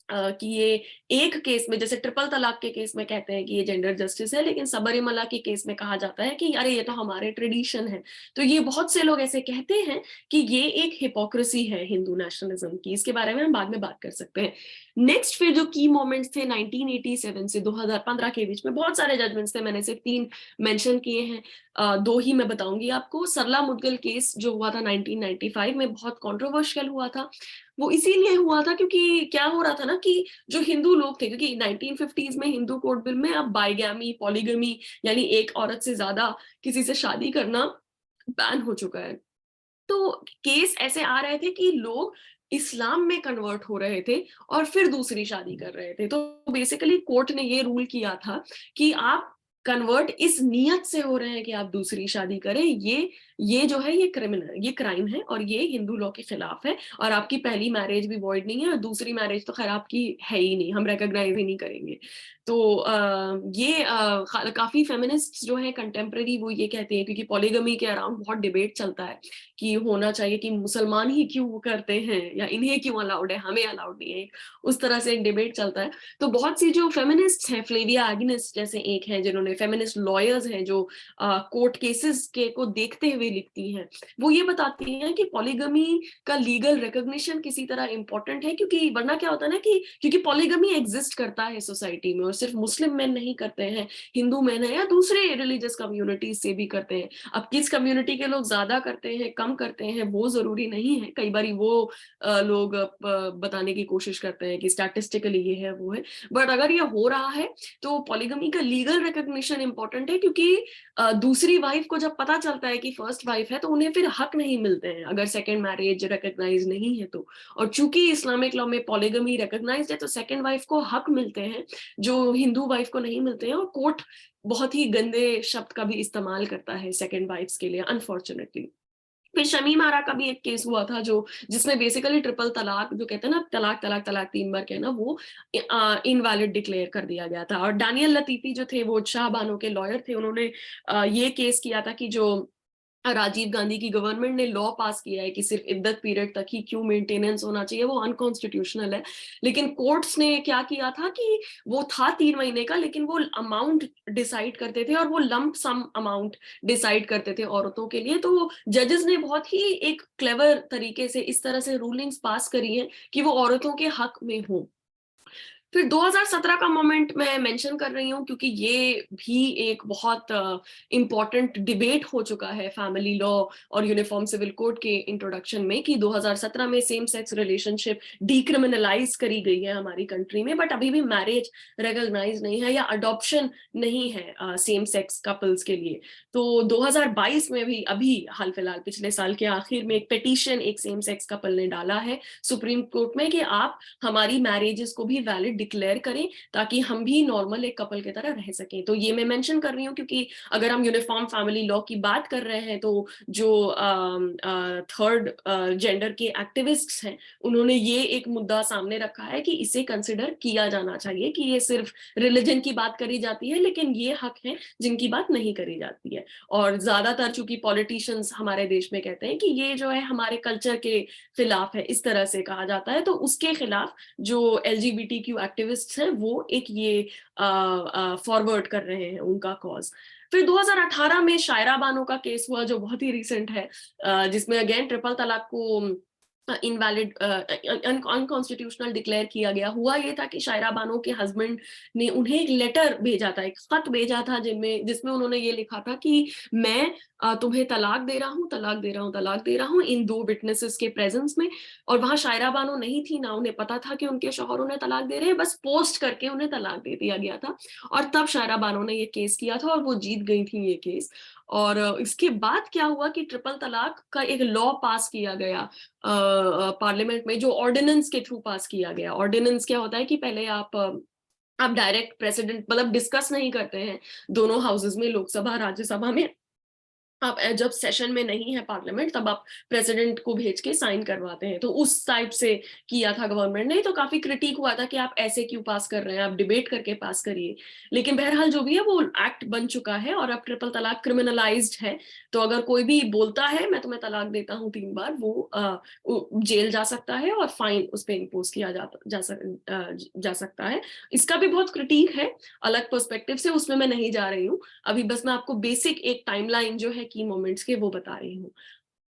कि ये एक केस में, जैसे ट्रिपल तलाक के केस में कहते हैं कि ये जेंडर जस्टिस है, लेकिन सबरीमला के केस में कहा जाता है कि अरे ये तो हमारे ट्रेडिशन है। तो ये बहुत से लोग ऐसे कहते हैं कि ये एक हिपोक्रेसी है हिंदू नेशनलिज्म की। इसके बारे में हम बाद में बात कर सकते हैं। नेक्स्ट फिर जो की मोमेंट्स थे 1987 से 2015 के बीच में, बहुत सारे जजमेंट्स थे, मैंने सिर्फ 3 मेंशन किए हैं, 2 ही मैं बताऊंगी आपको। सरला मुद्गल केस जो हुआ था 1995 में, बहुत कंट्रोवर्शियल हुआ था। वो इसीलिए हुआ था क्योंकि क्या हो रहा था ना कि जो हिंदू लोग थे, क्योंकि 1950s में हिंदू कोड बिल में अब बाइगैमी, पॉलीगमी, यानी एक औरत से ज्यादा किसी से शादी करना बैन हो चुका है। तो केस ऐसे आ रहे थे कि लोग इस्लाम में कन्वर्ट हो रहे थे और फिर दूसरी शादी कर रहे थे। तो बेसिकली कोर्ट ने ये रूल किया था कि आप कन्वर्ट इस नियत से हो रहे हैं कि आप दूसरी शादी करें, ये जो है ये क्रिमिनल, ये क्राइम है और ये हिंदू लॉ के खिलाफ है, और आपकी पहली मैरिज भी वॉइड नहीं है और दूसरी मैरिज तो खैर आपकी है ही नहीं, हम रिकॉग्नाइज ही नहीं करेंगे। तो ये काफी फेमिनिस्ट जो है कंटेम्प्रेरी वो ये कहते हैं, क्योंकि पॉलीगमी के अराउंड बहुत डिबेट चलता है कि होना चाहिए, कि मुसलमान ही क्यों करते हैं या इन्हें क्यों अलाउड है, हमें अलाउड नहीं है, उस तरह से एक डिबेट चलता है। तो बहुत सी जो फेमिनिस्ट हैं, फ्लेविया एग्निस जैसे एक हैं जिन्होंने, फेमिनिस्ट लॉयर्स हैं जो कोर्ट केसेस के को देखते हुए लिखती हैं, वो ये बताती हैं कि पॉलीगमी का लीगल रिकॉग्निशन किसी तरह इंपॉर्टेंट है, क्योंकि वरना क्या होता है ना कि क्योंकि पॉलीगमी एग्जिस्ट करता है सोसाइटी में, और सिर्फ मुस्लिम मेन नहीं करते हैं, हिंदू मेन है या दूसरे रिलीजियस कम्युनिटीज से भी करते हैं। अब किस कम्युनिटी के लोग ज्यादा करते हैं कम करते हैं वो जरूरी नहीं है, कई बार वो लोग बताने की कोशिश करते हैं कि स्टैटिस्टिकली ये है वो है, बट अगर ये हो रहा है तो पॉलीगमी का लीगल रिकॉग्निशन इंपॉर्टेंट है, क्योंकि दूसरी वाइफ को जब पता चलता है कि फर्स्ट वाइफ है तो उन्हें फिर हक नहीं मिलते हैं अगर सेकेंड मैरिज रिकॉग्नाइज नहीं है तो। और चूंकि इस्लामिक लॉ में पॉलीगमी रिकॉग्नाइज है तो सेकेंड वाइफ को हक मिलते हैं जो हिंदू वाइफ को नहीं मिलते हैं, और कोर्ट बहुत ही गंदे शब्द का भी इस्तेमाल करता है सेकेंड वाइफ्स के लिए, अनफॉर्चुनेटली। फिर शमीम आरा का भी एक केस हुआ था जो, जिसमें बेसिकली ट्रिपल तलाक जो कहते हैं ना, तलाक तलाक तलाक 3 बार कहना, वो इनवैलिड डिक्लेयर कर दिया गया था। और डैनियल लतीफी जो थे वो शाह बानो के लॉयर थे, उन्होंने ये केस किया था कि जो राजीव गांधी की गवर्नमेंट ने लॉ पास किया है कि सिर्फ इद्दत पीरियड तक ही क्यों मेंटेनेंस होना चाहिए, वो अनकॉन्स्टिट्यूशनल है। लेकिन कोर्ट्स ने क्या किया था कि वो था 3 महीने का, लेकिन वो अमाउंट डिसाइड करते थे और वो लंप सम अमाउंट डिसाइड करते थे औरतों के लिए। तो जजेस ने बहुत ही एक क्लेवर तरीके से इस तरह से रूलिंग्स पास करी हैं कि वो औरतों के हक में हो। फिर 2017 का मोमेंट मैं मेंशन कर रही हूँ क्योंकि ये भी एक बहुत इम्पोर्टेंट डिबेट हो चुका है फैमिली लॉ और यूनिफॉर्म सिविल कोड के इंट्रोडक्शन में, कि 2017 में सेम सेक्स रिलेशनशिप डिक्रिमिनलाइज करी गई है हमारी कंट्री में, बट अभी भी मैरिज रिकॉग्नाइज नहीं है या अडॉप्शन नहीं है सेम सेक्स कपल्स के लिए। तो 2022 में भी अभी हाल फिलहाल पिछले साल के आखिर में एक पिटीशन एक सेम सेक्स कपल ने डाला है सुप्रीम कोर्ट में कि आप हमारी मैरिजेस को भी वैलिड डिक्लेयर करें ताकि हम भी नॉर्मल एक कपल की तरह रह सकें। तो ये मैं मेंशन कर रही हूँ क्योंकि अगर हम यूनिफॉर्म फैमिली लॉ की बात कर रहे हैं तो जो थर्ड जेंडर के एक्टिविस्ट्स हैं उन्होंने ये एक मुद्दा सामने रखा है कि इसे कंसिडर किया जाना चाहिए कि ये सिर्फ रिलीजन की बात करी जाती है लेकिन ये हक है जिनकी बात नहीं करी जाती है। और ज्यादातर चूंकि पॉलिटिशियंस हमारे देश में कहते हैं कि ये जो है हमारे कल्चर के खिलाफ है, इस तरह से कहा जाता है, तो उसके खिलाफ जो LGBTQ एक्टिविस्ट्स हैं वो एक ये फॉरवर्ड कर रहे हैं उनका कॉज। फिर 2018 में शायरा बानो का केस हुआ जो बहुत ही रिसेंट है, जिसमें अगेन ट्रिपल तलाक को इनवैलिड अनकॉन्स्टिट्यूशनल डिक्लेयर किया गया। हुआ ये था कि शायरा बानो के हस्बैंड ने उन्हें एक लेटर भेजा था, एक खत भेजा था जिसमें उन्होंने ये लिखा था कि मैं तुम्हें तलाक दे रहा हूँ, तलाक दे रहा हूँ, तलाक दे रहा हूँ, इन 2 विटनेसेस के प्रेजेंस में। और वहां शायरा बानो नहीं थी, ना उन्हें पता था कि उनके शौहर उन्हें तलाक दे रहे हैं, बस पोस्ट करके उन्हें तलाक दे दिया गया था। और तब शायरा बानो ने ये केस किया था और वो जीत गई थी ये केस। और इसके बाद क्या हुआ कि ट्रिपल तलाक का एक लॉ पास किया गया पार्लियामेंट में, जो ऑर्डिनेंस के थ्रू पास किया गया। ऑर्डिनेंस क्या होता है कि पहले आप डायरेक्ट प्रेसिडेंट मतलब डिस्कस नहीं करते हैं दोनों हाउसेस में, लोकसभा राज्यसभा में, आप जब सेशन में नहीं है पार्लियामेंट तब आप प्रेसिडेंट को भेज के साइन करवाते हैं, तो उस टाइप से किया था गवर्नमेंट ने। तो काफी क्रिटिक हुआ था कि आप ऐसे क्यों पास कर रहे हैं, आप डिबेट करके पास करिए। लेकिन बहरहाल जो भी है वो एक्ट बन चुका है और अब ट्रिपल तलाक क्रिमिनलाइज्ड है। तो अगर कोई भी बोलता है मैं तुम्हें तलाक देता हूँ 3 बार, वो जेल जा सकता है और फाइन उस पर इम्पोज किया जा सकता है। इसका भी बहुत क्रिटिक है अलग पर्सपेक्टिव से, उसमें मैं नहीं जा रही हूँ। अभी बस मैं आपको बेसिक एक टाइमलाइन जो है की मोमेंट्स के वो बता रही हूँ।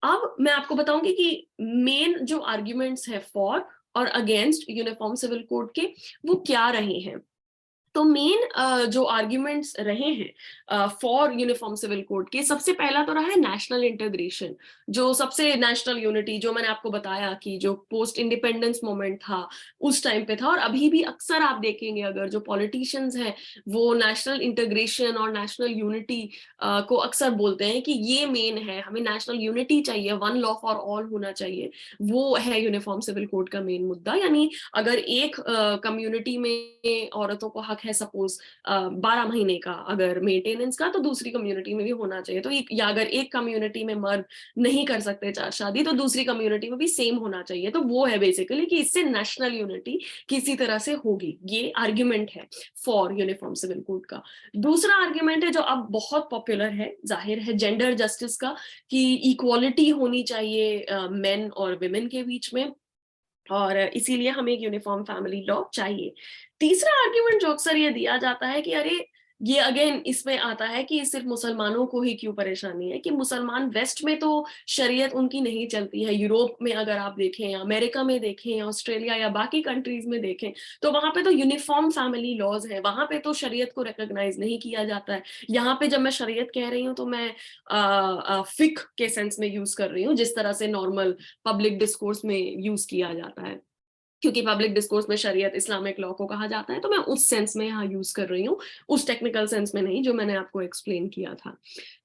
अब मैं आपको बताऊंगी कि मेन जो आर्ग्यूमेंट्स है फॉर और अगेंस्ट यूनिफॉर्म सिविल कोड के वो क्या रहे हैं। तो मेन जो आर्ग्यूमेंट्स रहे हैं फॉर यूनिफॉर्म सिविल कोड के, सबसे पहला तो रहा है नेशनल इंटीग्रेशन, जो सबसे नेशनल यूनिटी जो मैंने आपको बताया कि जो पोस्ट इंडिपेंडेंस मोमेंट था उस टाइम पे था। और अभी भी अक्सर आप देखेंगे अगर जो पॉलिटिशियंस हैं वो नेशनल इंटीग्रेशन और नेशनल यूनिटी को अक्सर बोलते हैं कि ये मेन है, हमें नेशनल यूनिटी चाहिए, वन लॉ फॉर ऑल होना चाहिए। वो है यूनिफॉर्म सिविल कोड का मेन मुद्दा। यानी अगर एक कम्युनिटी में औरतों को हक है सपोज 12 महीने का अगर मेंटेनेंस का, तो दूसरी कम्युनिटी में भी होना चाहिए। तो या अगर एक कम्युनिटी में मर्द नहीं कर सकते चार शादी तो दूसरी कम्युनिटी में भी सेम होना चाहिए। तो वो है बेसिकली कि इससे नेशनल यूनिटी किसी तरह से होगी। ये आर्ग्यूमेंट है फॉर यूनिफॉर्म सिविल कोड का। दूसरा आर्ग्यूमेंट है जो अब बहुत पॉपुलर है, जाहिर है, जेंडर जस्टिस का, कि इक्वालिटी होनी चाहिए मेन और विमेन के बीच में, और इसीलिए हमें एक यूनिफॉर्म फैमिली लॉ चाहिए। तीसरा आर्ग्यूमेंट जो अक्सर ये दिया जाता है कि अरे ये अगेन इसमें आता है कि सिर्फ मुसलमानों को ही क्यों परेशानी है, कि मुसलमान वेस्ट में तो शरीयत उनकी नहीं चलती है। यूरोप में अगर आप देखें या अमेरिका में देखें या ऑस्ट्रेलिया या बाकी कंट्रीज में देखें तो वहां पे तो यूनिफॉर्म फैमिली लॉज है, वहां पे तो शरीयत को रिकॉग्नाइज नहीं किया जाता है। यहाँ पे जब मैं शरीयत कह रही हूँ तो मैं फिक के सेंस में यूज कर रही हूँ, जिस तरह से नॉर्मल पब्लिक डिस्कोर्स में यूज किया जाता है, क्योंकि पब्लिक डिस्कोर्स में शरीयत इस्लामिक लॉ को कहा जाता है। तो मैं उस सेंस में यहाँ यूज कर रही हूँ, उस टेक्निकल सेंस में नहीं जो मैंने आपको एक्सप्लेन किया था।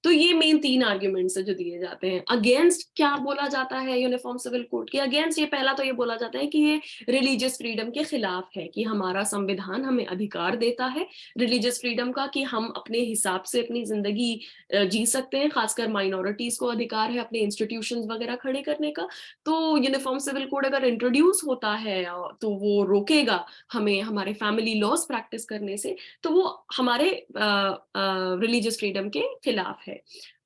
तो ये मेन 3 आर्ग्यूमेंट्स है जो दिए जाते हैं। अगेंस्ट क्या बोला जाता है यूनिफॉर्म सिविल कोड के अगेंस्ट? ये पहला तो ये बोला जाता है कि ये रिलीजियस फ्रीडम के खिलाफ है, कि हमारा संविधान हमें अधिकार देता है रिलीजियस फ्रीडम का, कि हम अपने हिसाब से अपनी जिंदगी जी सकते हैं। खासकर माइनॉरिटीज को अधिकार है अपने इंस्टीट्यूशंस वगैरह खड़े करने का। तो यूनिफॉर्म सिविल कोड अगर इंट्रोड्यूस होता है तो वो रोकेगा हमें हमारे फैमिली लॉज प्रैक्टिस करने से, तो वो हमारे रिलीजियस फ्रीडम के खिलाफ है।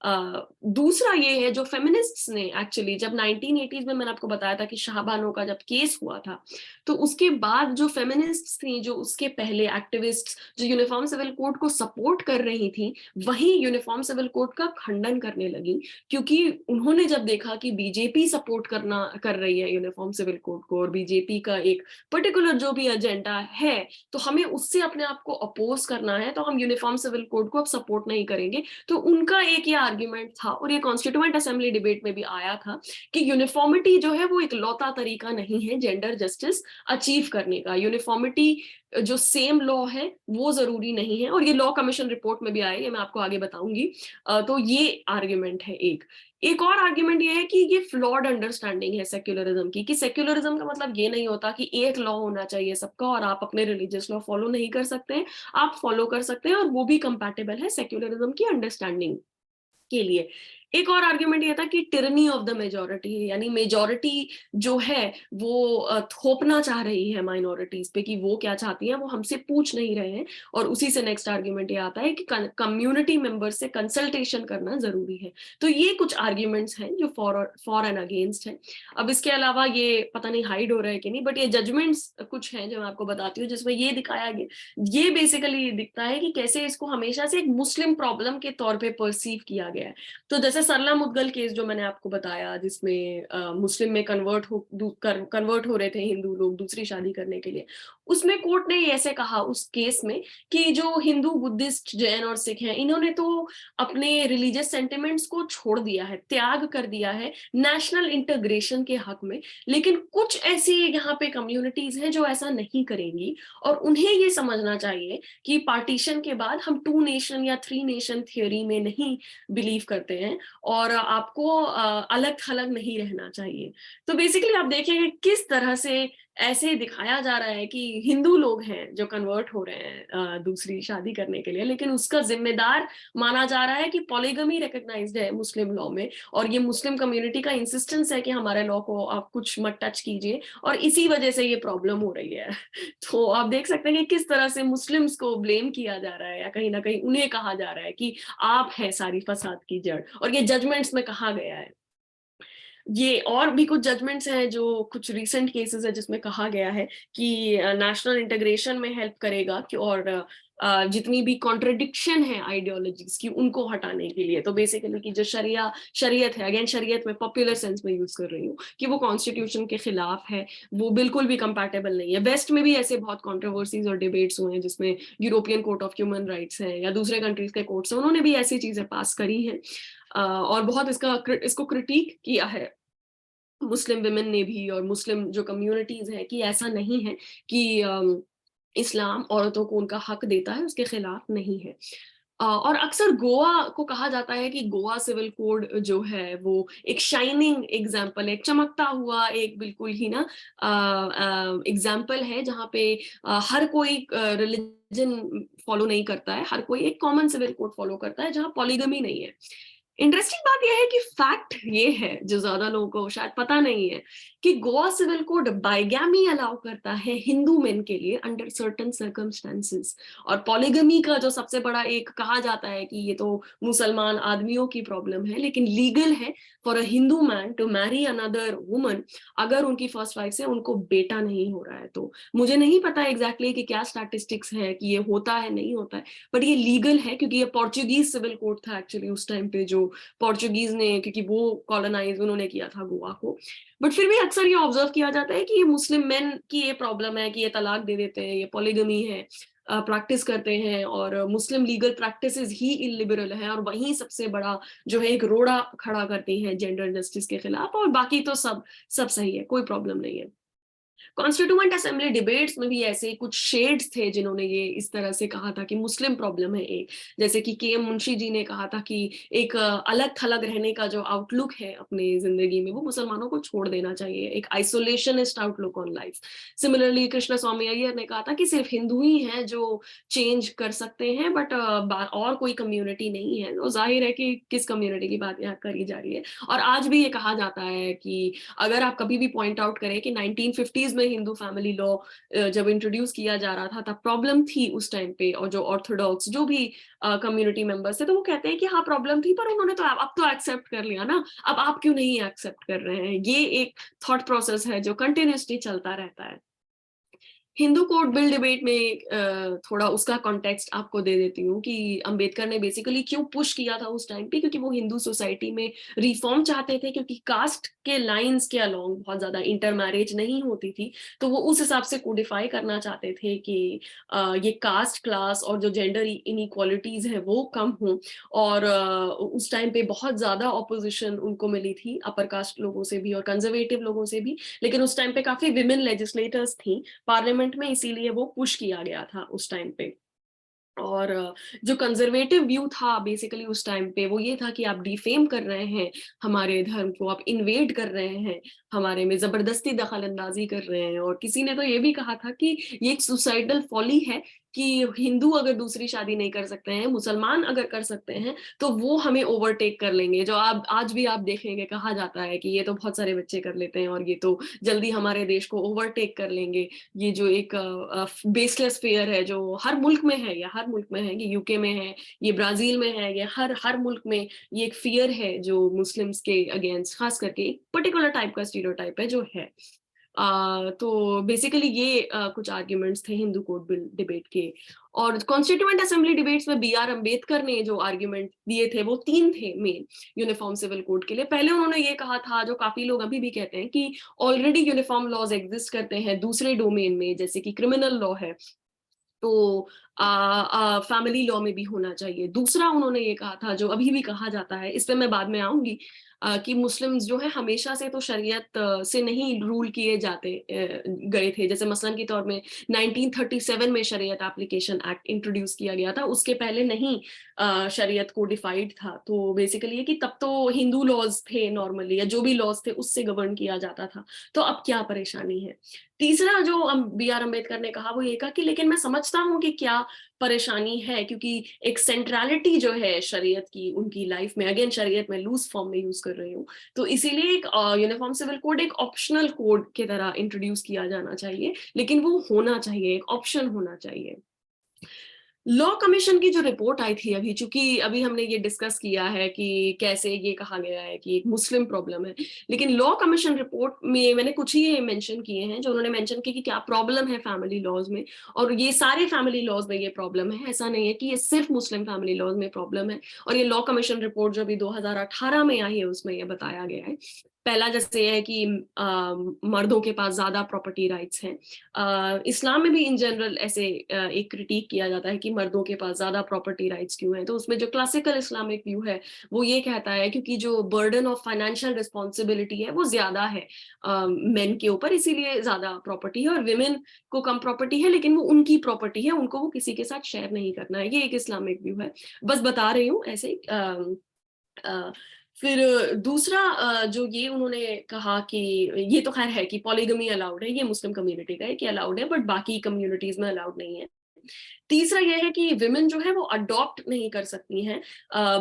दूसरा ये है जो फेमिनिस्ट्स ने एक्चुअली जब 1980s में मैंने आपको बताया था कि शाहबानो का जब केस हुआ था, तो उसके बाद जो फेमिनिस्ट्स थी, जो उसके पहले एक्टिविस्ट जो यूनिफॉर्म सिविल कोड को सपोर्ट कर रही थी, वही यूनिफॉर्म सिविल कोड का खंडन करने लगी। क्योंकि उन्होंने जब देखा कि बीजेपी सपोर्ट कर रही है यूनिफॉर्म सिविल कोड को और बीजेपी का एक पर्टिकुलर जो भी एजेंडा है, तो हमें उससे अपने आप को अपोज करना है, तो हम यूनिफॉर्म सिविल कोड को अब सपोर्ट नहीं करेंगे। तो उनका एक ये आर्ग्यूमेंट था और ये कॉन्स्टिट्यूएंट असेंबली डिबेट में भी आया था कि यूनिफॉर्मिटी जो है वो एक लौता तरीका नहीं है जेंडर जस्टिस अचीव करने का। यूनिफॉर्मिटी जो सेम लॉ है वो जरूरी नहीं है, और ये लॉ कमीशन रिपोर्ट में भी आया, ये मैं आपको आगे बताऊंगी। तो ये आर्ग्यूमेंट है एक और आर्ग्यूमेंट ये है कि ये फ्लॉड अंडरस्टैंडिंग है सेक्युलरिज्म की, कि सेक्युलरिज्म का मतलब ये नहीं होता कि एक लॉ होना चाहिए सबका और आप अपने रिलीजियस लॉ फॉलो नहीं कर सकते हैं। आप फॉलो कर सकते हैं और वो भी कंपैटिबल है सेक्युलरिज्म की अंडरस्टैंडिंग के लिए। एक और आर्ग्यूमेंट ये था कि टिरनी ऑफ द मेजोरिटी, यानी मेजोरिटी जो है वो थोपना चाह रही है माइनॉरिटीज पे, कि वो क्या चाहती हैं वो हमसे पूछ नहीं रहे हैं। और उसी से नेक्स्ट आर्ग्यूमेंट ये आता है कि कम्युनिटी मेंबर से कंसल्टेशन करना जरूरी है। तो ये कुछ आर्ग्यूमेंट्स हैं जो फॉर एंड अगेंस्ट है। अब इसके अलावा ये पता नहीं हाइड हो रहा है कि नहीं, बट ये जजमेंट्स कुछ हैं जो मैं आपको बताती हूँ, जिसमें ये दिखाया गया, ये बेसिकली दिखता है कि कैसे इसको हमेशा से एक मुस्लिम प्रॉब्लम के तौर पे परसीव किया गया है। तो जैसे सरला मुद्गल केस जो मैंने आपको बताया, जिसमें मुस्लिम में कन्वर्ट हो रहे थे हिंदू लोग दूसरी शादी करने के लिए, उसमें कोर्ट ने ऐसे कहा उस केस में कि जो हिंदू, बुद्धिस्ट, जैन और सिख हैं, इन्होंने तो अपने रिलीजियस सेंटिमेंट्स को छोड़ दिया है, त्याग कर दिया है नेशनल इंटीग्रेशन के हक में। लेकिन कुछ ऐसी यहाँ पे कम्युनिटीज हैं जो ऐसा नहीं करेंगी, और उन्हें ये समझना चाहिए कि पार्टीशन के बाद हम 2 नेशन या 3 नेशन थियोरी में नहीं बिलीव करते हैं। और आपको अलग थलग नहीं रहना चाहिए। तो बेसिकली आप देखेंगे किस तरह से ऐसे दिखाया जा रहा है कि हिंदू लोग हैं जो कन्वर्ट हो रहे हैं दूसरी शादी करने के लिए, लेकिन उसका जिम्मेदार माना जा रहा है कि पॉलीगमी रिकॉग्नाइज्ड है मुस्लिम लॉ में, और ये मुस्लिम कम्युनिटी का इंसिस्टेंस है कि हमारे लॉ को आप कुछ मत टच कीजिए, और इसी वजह से ये प्रॉब्लम हो रही है। तो आप देख सकते हैं कि किस तरह से मुस्लिम्स को ब्लेम किया जा रहा है, या कहीं ना कहीं उन्हें कहा जा रहा है कि आप है सारी फसाद की जड़, और ये जजमेंट्स में कहा गया है। ये और भी कुछ जजमेंट्स हैं जो कुछ रिसेंट केसेस है जिसमें कहा गया है कि नेशनल इंटीग्रेशन में हेल्प करेगा कि, और जितनी भी कॉन्ट्रडिक्शन है आइडियोलॉजीज की उनको हटाने के लिए। तो बेसिकली कि जो शरीयत है, अगेन शरीयत में पॉपुलर सेंस में यूज कर रही हूँ, कि वो कॉन्स्टिट्यूशन के खिलाफ है, वो बिल्कुल भी कंपैटिबल नहीं है। वेस्ट में भी ऐसे बहुत कॉन्ट्रोवर्सीज और डिबेट्स हुए हैं जिसमें European court of human rights है या दूसरे कंट्रीज के कोर्ट्स हैं, उन्होंने भी ऐसी चीजें पास करी हैं और बहुत इसको क्रिटिक किया है मुस्लिम विमेन ने भी, और मुस्लिम जो कम्युनिटीज है, कि ऐसा नहीं है कि इस्लाम औरतों को उनका हक देता है, उसके खिलाफ नहीं है। और अक्सर गोवा को कहा जाता है कि गोवा सिविल कोड जो है वो एक शाइनिंग एग्जाम्पल है, एक चमकता हुआ एक बिल्कुल ही ना एग्जाम्पल है, जहाँ पे हर कोई रिलीजन फॉलो नहीं करता है, हर कोई एक कॉमन सिविल कोड फॉलो करता है जहाँ पॉलीगमी नहीं है। इंटरेस्टिंग बात यह है कि फैक्ट ये है जो ज्यादा लोगों को शायद पता नहीं है, कि Goa civil code bigamy allow करता है हिंदू मेन के लिए अंडर सर्टेन सर्कमस्टेंसेस, और पॉलीगमी का जो सबसे बड़ा एक कहा जाता है कि ये तो मुसलमान आदमियों की प्रॉब्लम है, लेकिन लीगल है for a Hindu man to marry another woman अगर उनकी फर्स्ट वाइफ से उनको बेटा नहीं हो रहा है। तो मुझे नहीं पता एग्जैक्टली कि क्या स्टैटिस्टिक्स है कि ये होता है नहीं होता है, बट ये लीगल है, क्योंकि ये पोर्चुगीज सिविल कोड था एक्चुअली उस टाइम पे, जो पोर्चुगीज ने, क्योंकि वो कॉलोनाइज उन्होंने किया था गोवा को। बट फिर भी अक्सर ये ऑब्जर्व किया जाता है कि ये मुस्लिम मेन की ये प्रॉब्लम है कि ये तलाक दे देते हैं, ये पॉलीगमी है प्रैक्टिस करते हैं, और मुस्लिम लीगल प्रैक्टिसेस ही इलिबरल है, और वहीं सबसे बड़ा जो है एक रोड़ा खड़ा करती हैं जेंडर जस्टिस के खिलाफ, और बाकी तो सब सब सही है, कोई प्रॉब्लम नहीं है। कॉन्स्टिट्यूएंट असेंबली डिबेट्स में भी ऐसे कुछ शेड्स थे जिन्होंने ये इस तरह से कहा था कि मुस्लिम प्रॉब्लम है एक, जैसे कि के एम मुंशी जी ने कहा था कि एक अलग थलग रहने का जो आउटलुक है अपनी जिंदगी में वो मुसलमानों को छोड़ देना चाहिए, एक isolationist outlook on life. Similarly Krishnaswamy Iyer ने कहा था कि सिर्फ हिंदू ही हैं जो चेंज कर सकते हैं, बट और कोई कम्युनिटी नहीं है। तो जाहिर है कि किस कम्युनिटी की बात यहाँ करी जा रही है। और आज भी ये कहा जाता है कि अगर आप कभी भी पॉइंट आउट करें कि 1950s में हिंदू फैमिली लॉ जब इंट्रोड्यूस किया जा रहा था तब प्रॉब्लम थी उस टाइम पे, और जो ऑर्थोडॉक्स जो भी कम्युनिटी मेंबर्स थे तो वो कहते हैं कि हाँ प्रॉब्लम थी, पर उन्होंने तो अब तो एक्सेप्ट कर लिया ना, अब आप क्यों नहीं एक्सेप्ट कर रहे हैं। ये एक थॉट प्रोसेस है जो कंटिन्यूसली चलता रहता है। हिंदू कोड बिल डिबेट में थोड़ा उसका कॉन्टेक्स्ट आपको दे देती हूँ कि अंबेडकर ने बेसिकली क्यों पुश किया था उस टाइम पे, क्योंकि वो हिंदू सोसाइटी में रिफॉर्म चाहते थे, क्योंकि कास्ट के लाइंस के अलोंग बहुत ज्यादा इंटर मैरिज नहीं होती थी, तो वो उस हिसाब से कोडिफाई करना चाहते थे कि ये कास्ट क्लास और जो जेंडर इनइक्वालिटीज है वो कम हो। और उस टाइम पे बहुत ज्यादा ऑपोजिशन उनको मिली थी अपर कास्ट लोगों से भी और कंजर्वेटिव लोगों से भी, लेकिन उस टाइम पे काफी विमेन लेजिस्लेटर्स थी पार्लियामेंट में, इसीलिए वो पुश किया गया था उस टाइम पे। और जो कंजर्वेटिव व्यू था बेसिकली उस टाइम पे वो ये था कि आप डिफेम कर रहे हैं हमारे धर्म को, आप इन्वेड कर रहे हैं हमारे में, जबरदस्ती दखल अंदाजी कर रहे हैं। और किसी ने तो ये भी कहा था कि ये एक सुसाइडल फॉली है कि हिंदू अगर दूसरी शादी नहीं कर सकते हैं, मुसलमान अगर कर सकते हैं तो वो हमें ओवरटेक कर लेंगे। जो आप आज भी आप देखेंगे कहा जाता है कि ये तो बहुत सारे बच्चे कर लेते हैं और ये तो जल्दी हमारे देश को ओवरटेक कर लेंगे। ये जो एक बेसलेस फेयर है जो हर मुल्क में है, या हर मुल्क में है, ये यूके में है, ये ब्राजील में है, ये हर हर मुल्क में ये एक फियर है जो मुस्लिम्स के अगेंस्ट खास करके एक पर्टिकुलर टाइप का स्टीरियोटाइप है जो है। तो बेसिकली ये कुछ आर्ग्यूमेंट्स थे हिंदू कोड बिल डिबेट के। और कॉन्स्टिट्यूएंट असेंबली डिबेट्स में बी आर अम्बेडकर ने जो आर्ग्यूमेंट दिए थे वो तीन थे मेन यूनिफॉर्म सिविल कोड के लिए। पहले उन्होंने ये कहा था, जो काफी लोग अभी भी कहते हैं, कि ऑलरेडी यूनिफॉर्म लॉज एग्जिस्ट करते हैं दूसरे डोमेन में, जैसे कि क्रिमिनल लॉ है, तो फैमिली लॉ में भी होना चाहिए। दूसरा उन्होंने ये कहा था, जो अभी भी कहा जाता है, इस पे मैं बाद में आऊंगी, कि मुस्लिम्स जो है हमेशा से तो शरीयत से नहीं रूल किए जाते गए थे। जैसे मसलन के तौर में 1937 में शरीयत एप्लीकेशन एक्ट इंट्रोड्यूस किया गया था, उसके पहले नहीं शरीयत कोडिफाइड था। तो बेसिकली ये कि तब तो हिंदू लॉज थे नॉर्मली, या जो भी लॉज थे उससे गवर्न किया जाता था। तो अब क्या परेशानी है? तीसरा जो बी आर अम्बेडकर ने कहा वो ये कहा कि लेकिन मैं समझता हूँ कि क्या परेशानी है, क्योंकि एक सेंट्रलिटी जो है शरीयत की उनकी लाइफ में, अगेन शरीयत में लूज फॉर्म में यूज कर रही हूँ, तो इसीलिए एक यूनिफॉर्म सिविल कोड एक ऑप्शनल कोड की तरह इंट्रोड्यूस किया जाना चाहिए, लेकिन वो होना चाहिए, एक ऑप्शन होना चाहिए। लॉ कमीशन की जो रिपोर्ट आई थी अभी, चूंकि अभी हमने ये डिस्कस किया है कि कैसे ये कहा गया है कि एक मुस्लिम प्रॉब्लम है, लेकिन लॉ कमीशन रिपोर्ट में मैंने कुछ ही मेंशन किए हैं जो उन्होंने मेंशन किया कि क्या प्रॉब्लम है फैमिली लॉज में, और ये सारे फैमिली लॉज में ये प्रॉब्लम है, ऐसा नहीं है कि ये सिर्फ मुस्लिम फैमिली लॉज में प्रॉब्लम है। और ये लॉ कमीशन रिपोर्ट जो अभी 2018 में आई है उसमें ये बताया गया है। पहला जैसे है कि मर्दों के पास ज्यादा प्रॉपर्टी राइट्स हैं। इस्लाम में भी इन जनरल ऐसे एक क्रिटिक किया जाता है कि मर्दों के पास ज्यादा प्रॉपर्टी राइट्स क्यों हैं। तो उसमें जो क्लासिकल इस्लामिक व्यू है वो ये कहता है क्योंकि जो बर्डन ऑफ फाइनेंशियल रिस्पॉन्सिबिलिटी है वो ज्यादा है मेन के ऊपर, इसीलिए ज्यादा प्रॉपर्टी है, और विमेन को कम प्रॉपर्टी है लेकिन वो उनकी प्रॉपर्टी है, उनको वो किसी के साथ शेयर नहीं करना है। ये एक इस्लामिक व्यू है, बस बता रही हूँ ऐसे ही। फिर दूसरा जो ये उन्होंने कहा कि ये तो खैर है कि पॉलीगमी अलाउड है, ये मुस्लिम कम्युनिटी का है कि अलाउड है, बट बाकी कम्युनिटीज में अलाउड नहीं है। तीसरा यह है कि विमेन जो है वो अडॉप्ट नहीं कर सकती हैं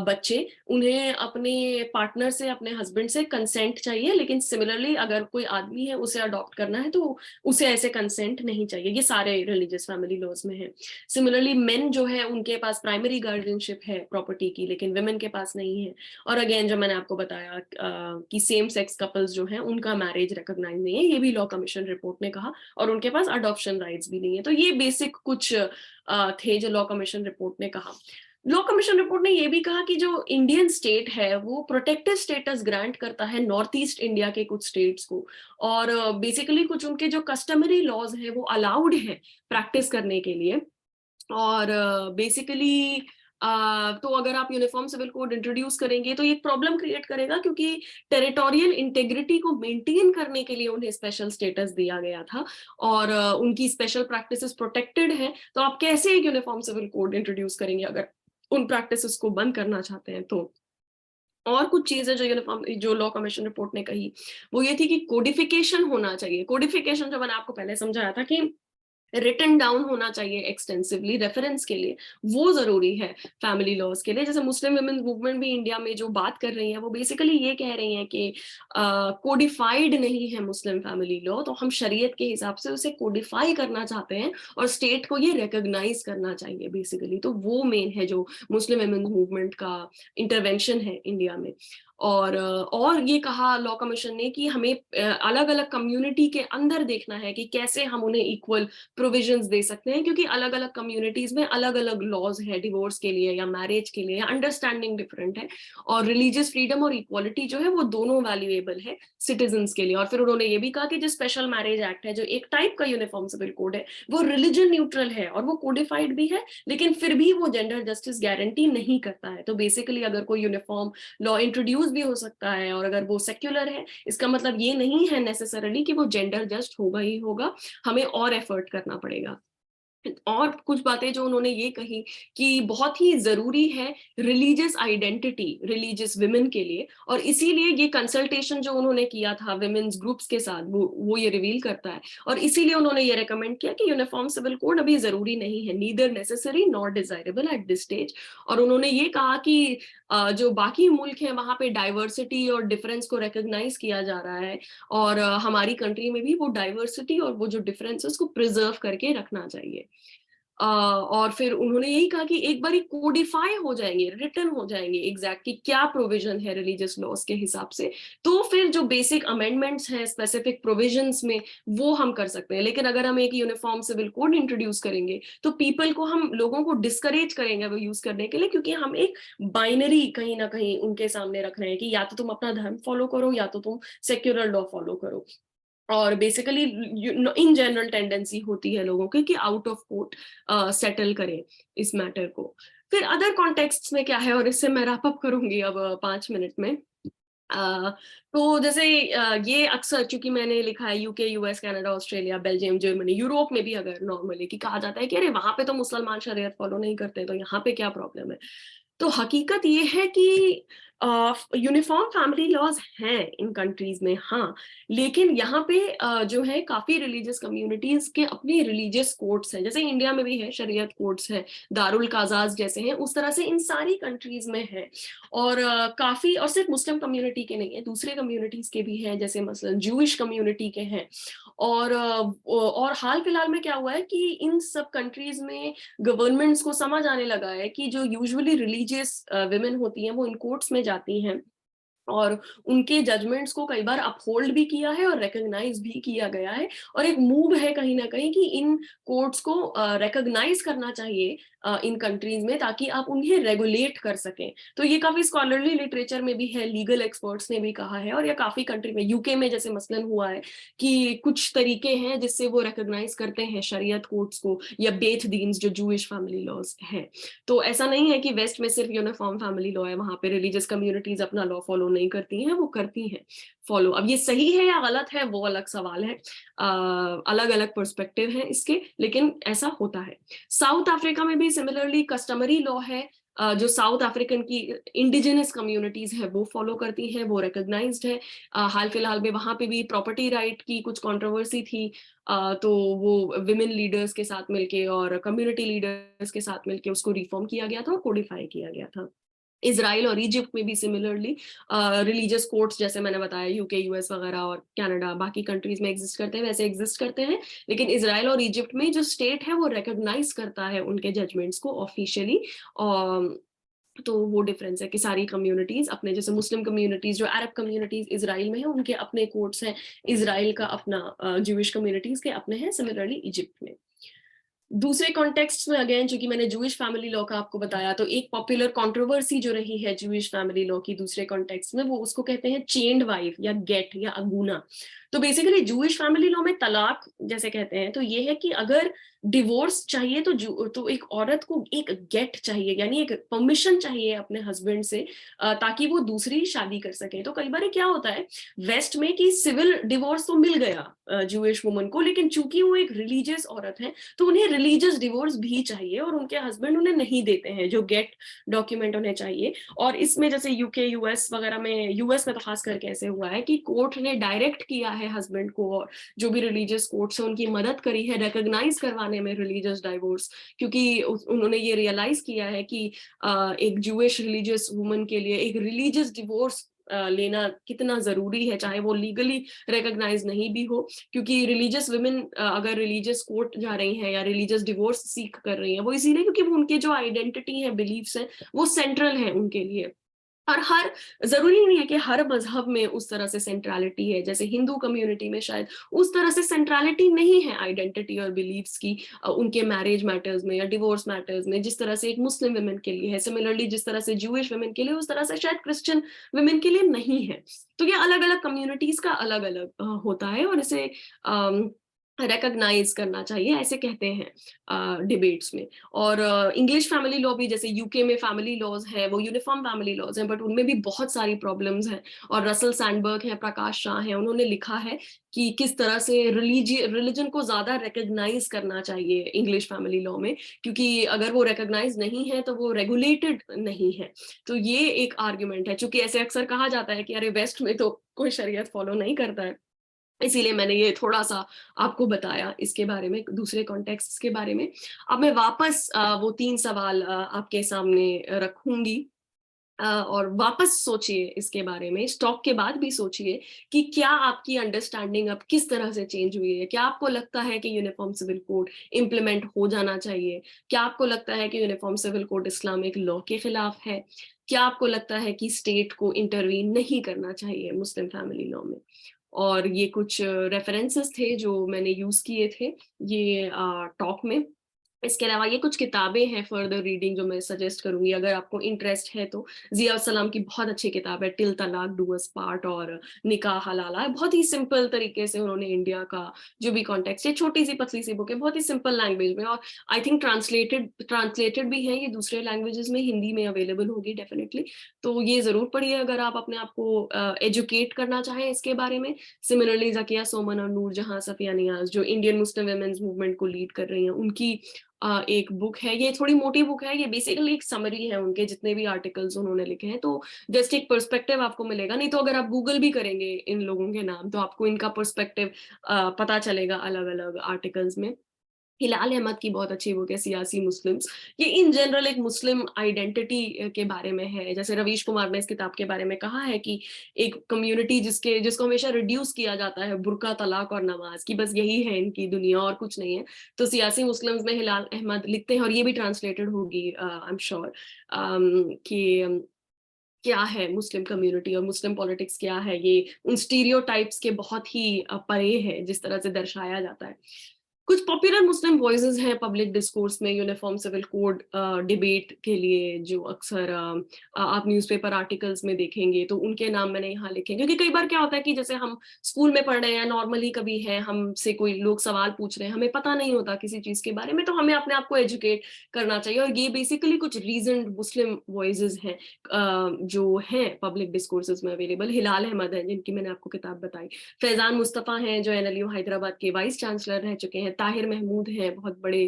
बच्चे, उन्हें अपने पार्टनर से, अपने हस्बैंड से कंसेंट चाहिए, लेकिन सिमिलरली अगर कोई आदमी है उसे अडॉप्ट करना है तो उसे ऐसे कंसेंट नहीं चाहिए। ये सारे रिलीजियस फैमिली लॉज में है। सिमिलरली मेन जो है उनके पास प्राइमरी गार्डियनशिप है प्रॉपर्टी की, लेकिन विमेन के पास नहीं है। और अगेन जो मैंने आपको बताया कि सेम सेक्स कपल्स जो हैं उनका मैरिज रिकॉग्नाइज नहीं है, ये भी लॉ कमीशन रिपोर्ट ने कहा, और उनके पास अडॉप्शन राइट्स भी नहीं है। तो ये बेसिक कुछ थे जो लॉ कमीशन रिपोर्ट ने कहा। लॉ कमीशन रिपोर्ट ने यह भी कहा कि जो इंडियन स्टेट है वो प्रोटेक्टिव स्टेटस ग्रांट करता है नॉर्थ ईस्ट इंडिया के कुछ स्टेट्स को, और बेसिकली कुछ उनके जो कस्टमरी लॉज है वो अलाउड है प्रैक्टिस करने के लिए। और बेसिकली तो अगर आप यूनिफॉर्म सिविल कोड इंट्रोड्यूस करेंगे तो ये प्रॉब्लम क्रिएट करेगा, क्योंकि टेरिटोरियल इंटेग्रिटी को मेंटेन करने के लिए उन्हें स्पेशल स्टेटस दिया गया था, और उनकी स्पेशल प्रैक्टिसेस प्रोटेक्टेड हैं। तो आप कैसे एक यूनिफॉर्म सिविल कोड इंट्रोड्यूस करेंगे अगर उन प्रैक्टिसेस को बंद करना चाहते हैं तो? और कुछ चीजें जो यूनिफॉर्म जो लॉ कमीशन रिपोर्ट ने कही वो ये थी कि कोडिफिकेशन होना चाहिए। कोडिफिकेशन जो मैंने आपको पहले समझाया था कि रिटन डाउन होना चाहिए एक्सटेंसिवली रेफरेंस के लिए, वो जरूरी है फैमिली लॉज के लिए। जैसे मुस्लिम वुमेन्स मूवमेंट भी इंडिया में जो बात कर रही है वो बेसिकली ये कह रही हैं कि कोडिफाइड नहीं है मुस्लिम फैमिली लॉ, तो हम शरीयत के हिसाब से उसे कोडिफाई करना चाहते हैं और स्टेट को ये रिकॉग्नाइज करना चाहिए बेसिकली। तो वो मेन है जो मुस्लिम वुमेन्स मूवमेंट का इंटरवेंशन है इंडिया में। और ये कहा लॉ कमीशन ने कि हमें अलग अलग कम्युनिटी के अंदर देखना है कि कैसे हम उन्हें इक्वल प्रोविजंस दे सकते हैं, क्योंकि अलग अलग कम्युनिटीज में अलग अलग लॉज है डिवोर्स के लिए या मैरिज के लिए, अंडरस्टैंडिंग डिफरेंट है। और रिलीजियस फ्रीडम और इक्वालिटी जो है वो दोनों वैल्यूएबल है सिटीजन्स के लिए। और फिर उन्होंने ये भी कहा कि जो स्पेशल मैरिज एक्ट है, जो एक टाइप का यूनिफॉर्म सिविल कोड है, वो रिलीजन न्यूट्रल है और वो कोडिफाइड भी है, लेकिन फिर भी वो जेंडर जस्टिस गारंटी नहीं करता है। तो बेसिकली अगर कोई यूनिफॉर्म लॉ इंट्रोड्यूस भी हो सकता है और अगर वो सेक्युलर है, इसका मतलब ये नहीं है नेसेसरली कि वो जेंडर जस्ट होगा ही होगा, हमें और एफर्ट करना पड़ेगा। और कुछ बातें जो उन्होंने ये कही कि बहुत ही जरूरी है रिलीजियस आइडेंटिटी रिलीजियस विमेन के लिए, और इसीलिए ये कंसल्टेशन जो उन्होंने किया था विमेन्स ग्रुप्स के साथ वो ये रिवील करता है, और इसीलिए उन्होंने ये रेकमेंड किया कि यूनिफॉर्म सिविल कोड अभी जरूरी नहीं है, neither necessary not desirable at this stage. और उन्होंने ये कहा कि जो बाकी मुल्क हैं वहां पे डाइवर्सिटी और डिफरेंस को रिकॉग्नाइज किया जा रहा है, और हमारी कंट्री में भी वो डाइवर्सिटी और वो जो डिफरेंसेस को प्रिजर्व करके रखना चाहिए। और फिर उन्होंने यही कहा कि एक बार कोडिफाई हो जाएंगे, रिटन हो जाएंगे एग्जैक्ट कि क्या प्रोविजन है रिलीजियस लॉज के हिसाब से, तो फिर जो बेसिक अमेंडमेंट्स हैं स्पेसिफिक प्रोविजंस में वो हम कर सकते हैं। लेकिन अगर हम एक यूनिफॉर्म सिविल कोड इंट्रोड्यूस करेंगे तो पीपल को, हम लोगों को डिस्करेज करेंगे वो यूज करने के लिए, क्योंकि हम एक बाइनरी कहीं ना कहीं उनके सामने रख रहे हैं कि या तो तुम अपना धर्म फॉलो करो या तो तुम सेक्युलर लॉ फॉलो करो। और बेसिकली इन जनरल टेंडेंसी होती है लोगों की कि आउट ऑफ कोर्ट सेटल करें इस मैटर को। फिर अदर कॉन्टेक्स्ट में क्या है, और इससे मैं रैप अप करूंगी अब 5 मिनट में। अ, तो जैसे ये अक्सर, चूंकि मैंने लिखा है UK, US, Canada, Australia, Belgium, Germany, Europe में भी अगर नॉर्मली कि कहा जाता है कि अरे वहां पे तो मुसलमान शरीयत फॉलो नहीं करते, तो यहाँ पे क्या प्रॉब्लम है। तो हकीकत ये है कि यूनिफॉर्म फैमिली लॉज हैं इन कंट्रीज में, हाँ, लेकिन यहाँ पे जो है काफी रिलीजियस कम्युनिटीज के अपने रिलीजियस कोड्स हैं, जैसे इंडिया में भी है शरीयत कोड्स हैं, दारुल काजाज जैसे हैं, उस तरह से इन सारी कंट्रीज में है। और काफी, और सिर्फ मुस्लिम कम्युनिटी के नहीं है, दूसरे कम्युनिटीज के भी हैं, जैसे मसलन जूइश कम्युनिटी के हैं। और हाल फिलहाल में क्या हुआ है कि इन सब कंट्रीज में गवर्नमेंट्स को समझ आने लगा है कि जो यूजुअली रिलीजियस विमेन होती हैं वो इन कोर्ट्स में जाती हैं, और उनके जजमेंट्स को कई बार अपहोल्ड भी किया है और रिकॉग्नाइज भी किया गया है। और एक मूव है कहीं ना कहीं कि इन कोर्ट्स को रिकॉग्नाइज करना चाहिए इन कंट्रीज में, ताकि आप उन्हें रेगुलेट कर सकें। तो ये काफी स्कॉलरली लिटरेचर में भी है, लीगल एक्सपर्ट्स ने भी कहा है, और ये काफी कंट्री में, यूके में जैसे मसलन हुआ है कि कुछ तरीके हैं जिससे वो रिकॉग्नाइज करते हैं शरीयत कोर्ट्स को, या बेथ दीन्स जो जूइश फैमिली लॉज है। तो ऐसा नहीं है कि वेस्ट में सिर्फ यूनिफॉर्म फैमिली लॉ है, वहां पे रिलीजियस कम्युनिटीज अपना लॉ फॉलो नहीं करती हैं, वो करती हैं फॉलो। अब ये सही है या गलत है वो अलग सवाल है, अलग अलग पर्सपेक्टिव हैं इसके, लेकिन ऐसा होता है। साउथ अफ्रीका में भी सिमिलरली कस्टमरी लॉ है, जो साउथ अफ्रीकन की इंडिजिनस कम्युनिटीज है वो फॉलो करती हैं, वो रिकॉग्नाइज्ड है। हाल फिलहाल में वहां पे भी प्रॉपर्टी राइट की कुछ कंट्रोवर्सी थी, तो वो विमेन लीडर्स के साथ मिलके और कम्युनिटी लीडर्स के साथ मिलके उसको रिफॉर्म किया गया था और कोडिफाई किया गया था। इजराइल और इजिप्ट में भी सिमिलरली रिलीजियस कोर्ट्स, जैसे मैंने बताया यूके, यूएस वगैरह और कनाडा, बाकी कंट्रीज में एग्जिस्ट करते हैं, वैसे एग्जिस्ट करते हैं। लेकिन इजराइल और इजिप्ट में जो स्टेट है वो रिकॉग्नाइज करता है उनके जजमेंट्स को ऑफिशियली। तो वो डिफरेंस है कि सारी कम्युनिटीज अपने, जैसे मुस्लिम कम्युनिटीज, जो अरब कम्युनिटीज इजराइल में है उनके अपने कोर्ट्स हैं, इजराइल का अपना, जूइश कम्युनिटीज के अपने हैं, सिमिलरली इजिप्ट में। दूसरे कॉन्टेक्स्ट में अगेन, चूंकि मैंने जूइश फैमिली लॉ का आपको बताया, तो एक पॉपुलर कंट्रोवर्सी जो रही है जूइश फैमिली लॉ की दूसरे कॉन्टेक्स्ट में, वो उसको कहते हैं चेन्ड वाइफ या गेट या अगूना। तो बेसिकली जूइश फैमिली लॉ में तलाक जैसे कहते हैं, तो ये है कि अगर डिवोर्स चाहिए तो एक औरत को एक गेट चाहिए, यानी एक परमिशन चाहिए अपने हस्बैंड से, ताकि वो दूसरी शादी कर सके। तो कई बार क्या होता है वेस्ट में कि सिविल डिवोर्स तो मिल गया जूइश वुमन को, लेकिन चूंकि वो एक रिलीजियस औरत है तो उन्हें रिलीजियस डिवोर्स भी चाहिए, और उनके हस्बैंड उन्हें नहीं देते हैं जो गेट डॉक्यूमेंट उन्हें चाहिए। और इसमें जैसे यूके, यूएस वगैरह में, यूएस में तो खास करके ऐसे हुआ है कि कोर्ट ने डायरेक्ट किया है हस्बैंड को, और जो भी रिलीजियस कोर्ट्स है उनकी मदद करी है रिकॉग्नाइज करवाने में रिलीजियस डाइवोर्स, क्योंकि उन्होंने ये रियलाइज किया है कि एक जूइश रिलीजियस वुमन के लिए एक रिलीजियस डिवोर्स लेना कितना जरूरी है, चाहे वो लीगली रिकॉग्नाइज नहीं भी हो। क्योंकि रिलीजियस वुमेन अगर रिलीजियस कोर्ट जा रही हैं या रिलीजियस डिवोर्स सीख कर रही हैं, वो इसीलिए क्योंकि वो उनके जो आइडेंटिटी है, बिलीफ्स हैं, वो सेंट्रल है उनके लिए। और हर, जरूरी नहीं है कि हर मजहब में उस तरह से सेंट्रलिटी है, जैसे हिंदू कम्युनिटी में शायद उस तरह से सेंट्रलिटी नहीं है आइडेंटिटी और बिलीव्स की, उनके मैरिज मैटर्स में या डिवोर्स मैटर्स में, जिस तरह से एक मुस्लिम वुमेन के लिए है। सिमिलरली जिस तरह से जूइश वुमेन के लिए, उस तरह से शायद क्रिश्चियन वुमेन के लिए नहीं है। तो ये अलग अलग कम्युनिटीज का अलग अलग होता है, और इसे रिकॉग्नाइज करना चाहिए, ऐसे कहते हैं डिबेट्स में। और इंग्लिश फैमिली लॉ भी, जैसे यूके में फैमिली लॉज हैं वो यूनिफॉर्म फैमिली लॉज हैं, बट उनमें भी बहुत सारी प्रॉब्लम्स हैं। और रसल सैंडबर्ग हैं, प्रकाश शाह हैं, उन्होंने लिखा है कि किस तरह से रिलीजन को ज्यादा रिकॉग्नाइज करना चाहिए इंग्लिश फैमिली लॉ में, क्योंकि अगर वो रिकॉग्नाइज नहीं है तो वो रेगुलेटेड नहीं है। तो ये एक आर्ग्यूमेंट है, क्योंकि ऐसे अक्सर कहा जाता है कि अरे वेस्ट में तो कोई शरीयत फॉलो नहीं करता है, इसीलिए मैंने ये थोड़ा सा आपको बताया इसके बारे में, दूसरे कॉन्टेक्स्ट के बारे में। अब मैं वापस वो 3 सवाल आपके सामने रखूंगी, और वापस सोचिए इसके बारे में, स्टॉक के बाद भी सोचिए कि क्या आपकी अंडरस्टैंडिंग अब किस तरह से चेंज हुई है। क्या आपको लगता है कि यूनिफॉर्म सिविल कोड इम्प्लीमेंट हो जाना चाहिए? क्या आपको लगता है कि uniform civil code Islamic law के खिलाफ है? क्या आपको लगता है कि स्टेट को इंटरवीन नहीं करना चाहिए मुस्लिम फैमिली लॉ में? और ये कुछ रेफरेंसेस थे जो मैंने यूज किए थे ये टॉक में। इसके अलावा ये कुछ किताबें हैं फर्दर रीडिंग जो मैं सजेस्ट करूंगी अगर आपको इंटरेस्ट है तो। जिया सलाम की बहुत अच्छी किताब है टिल तलाक डू अस पार्ट, और निकाह हलाला है। बहुत ही सिंपल तरीके से उन्होंने इंडिया का जो भी कॉन्टेक्स्ट है, छोटी सी पतली सी बुक है, बहुत ही सिंपल लैंग्वेज में, और आई थिंक ट्रांसलेटेड भी है ये दूसरे लैंग्वेजेस में, हिंदी में अवेलेबल होगी डेफिनेटली। तो ये जरूर पढ़िए अगर आप अपने आप को एजुकेट करना चाहें इसके बारे में। सिमिलरली जकिया सोमन और नूरजहां सफिया नियाज जो इंडियन मुस्लिम वुमेन्स मूवमेंट को लीड कर रही हैं, उनकी एक बुक है, ये थोड़ी मोटी बुक है, ये बेसिकली एक समरी है उनके जितने भी आर्टिकल्स उन्होंने लिखे हैं, तो जस्ट एक पर्सपेक्टिव आपको मिलेगा। नहीं तो अगर आप गूगल भी करेंगे इन लोगों के नाम तो आपको इनका पर्सपेक्टिव पता चलेगा अलग अलग आर्टिकल्स में। हिलाल अहमद की बहुत अच्छी बुक है सियासी मुस्लिम्स, ये इन जनरल एक मुस्लिम आइडेंटिटी के बारे में है। जैसे रवीश कुमार ने इस किताब के बारे में कहा है कि एक कम्युनिटी जिसको हमेशा रिड्यूस किया जाता है बुर्का, तलाक और नमाज की, बस यही है इनकी दुनिया और कुछ नहीं है। तो सियासी मुस्लिम्स में हिलाल अहमद लिखते हैं, और ये भी ट्रांसलेटेड होगी आई एम श्योर, कि क्या है मुस्लिम कम्युनिटी और मुस्लिम पॉलिटिक्स क्या है, ये उन स्टीरियोटाइप्स के बहुत ही परे है जिस तरह से दर्शाया जाता है। कुछ पॉपुलर मुस्लिम वॉइसेस हैं पब्लिक डिस्कोर्स में यूनिफॉर्म सिविल कोड डिबेट के लिए, जो अक्सर आप न्यूज़पेपर आर्टिकल्स में देखेंगे, तो उनके नाम मैंने यहाँ लिखे हैं। क्योंकि कई बार क्या होता है कि जैसे हम स्कूल में पढ़ रहे हैं, नॉर्मली कभी है हमसे कोई लोग सवाल पूछ रहे हैं, हमें पता नहीं होता किसी चीज के बारे में, तो हमें अपने आप को एजुकेट करना चाहिए। और ये बेसिकली कुछ रीजन्ड मुस्लिम वॉइसेस हैं जो हैं पब्लिक डिस्कोर्सेज में अवेलेबल। हिलाल अहमद है जिनकी मैंने आपको किताब बताई, फैजान मुस्तफ़ा हैं जो एनएलयू हैदराबाद के वाइस चांसलर रह चुके हैं, ताहिर महमूद हैं बहुत बड़े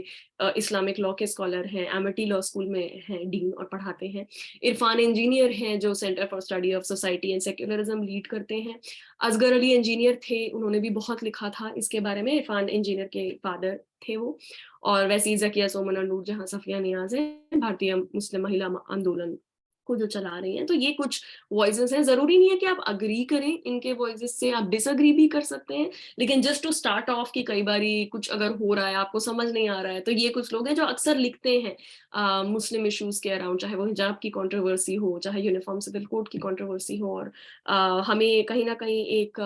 इस्लामिक लॉ के स्कॉलर हैं, एमिटी लॉ स्कूल में हैं डीन और पढ़ाते हैं, इरफान इंजीनियर हैं जो centre for study of society and secularism lead करते हैं, असगर अली इंजीनियर थे, उन्होंने भी बहुत लिखा था इसके बारे में, इरफान इंजीनियर के फादर थे वो। और वैसे ही जकिया सोमन और नूरजहां सफिया नियाज है भारतीय मुस्लिम महिला आंदोलन को जो चला रही हैं। तो ये कुछ वॉइसेस हैं, जरूरी नहीं है कि आप अग्री करें इनके वॉइसेस से, आप डिसअग्री भी कर सकते हैं, लेकिन जस्ट टू स्टार्ट ऑफ कि कई बारी कुछ अगर हो रहा है आपको समझ नहीं आ रहा है, तो ये कुछ लोग हैं जो अक्सर लिखते हैं मुस्लिम इश्यूज के अराउंड, चाहे वो हिजाब की कंट्रोवर्सी हो, चाहे यूनिफॉर्म सिविल कोड की कंट्रोवर्सी हो, और हमें कहीं ना कहीं एक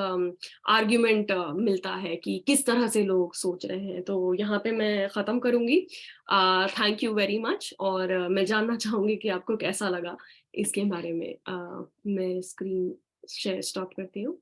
आर्ग्यूमेंट मिलता है कि किस तरह से लोग सोच रहे हैं। तो यहाँ पे मैं खत्म करूंगी। थैंक यू वेरी मच, और मैं जानना चाहूंगी कि आपको कैसा लगा इसके बारे में। मैं स्क्रीन शेयर स्टॉप करती हूँ।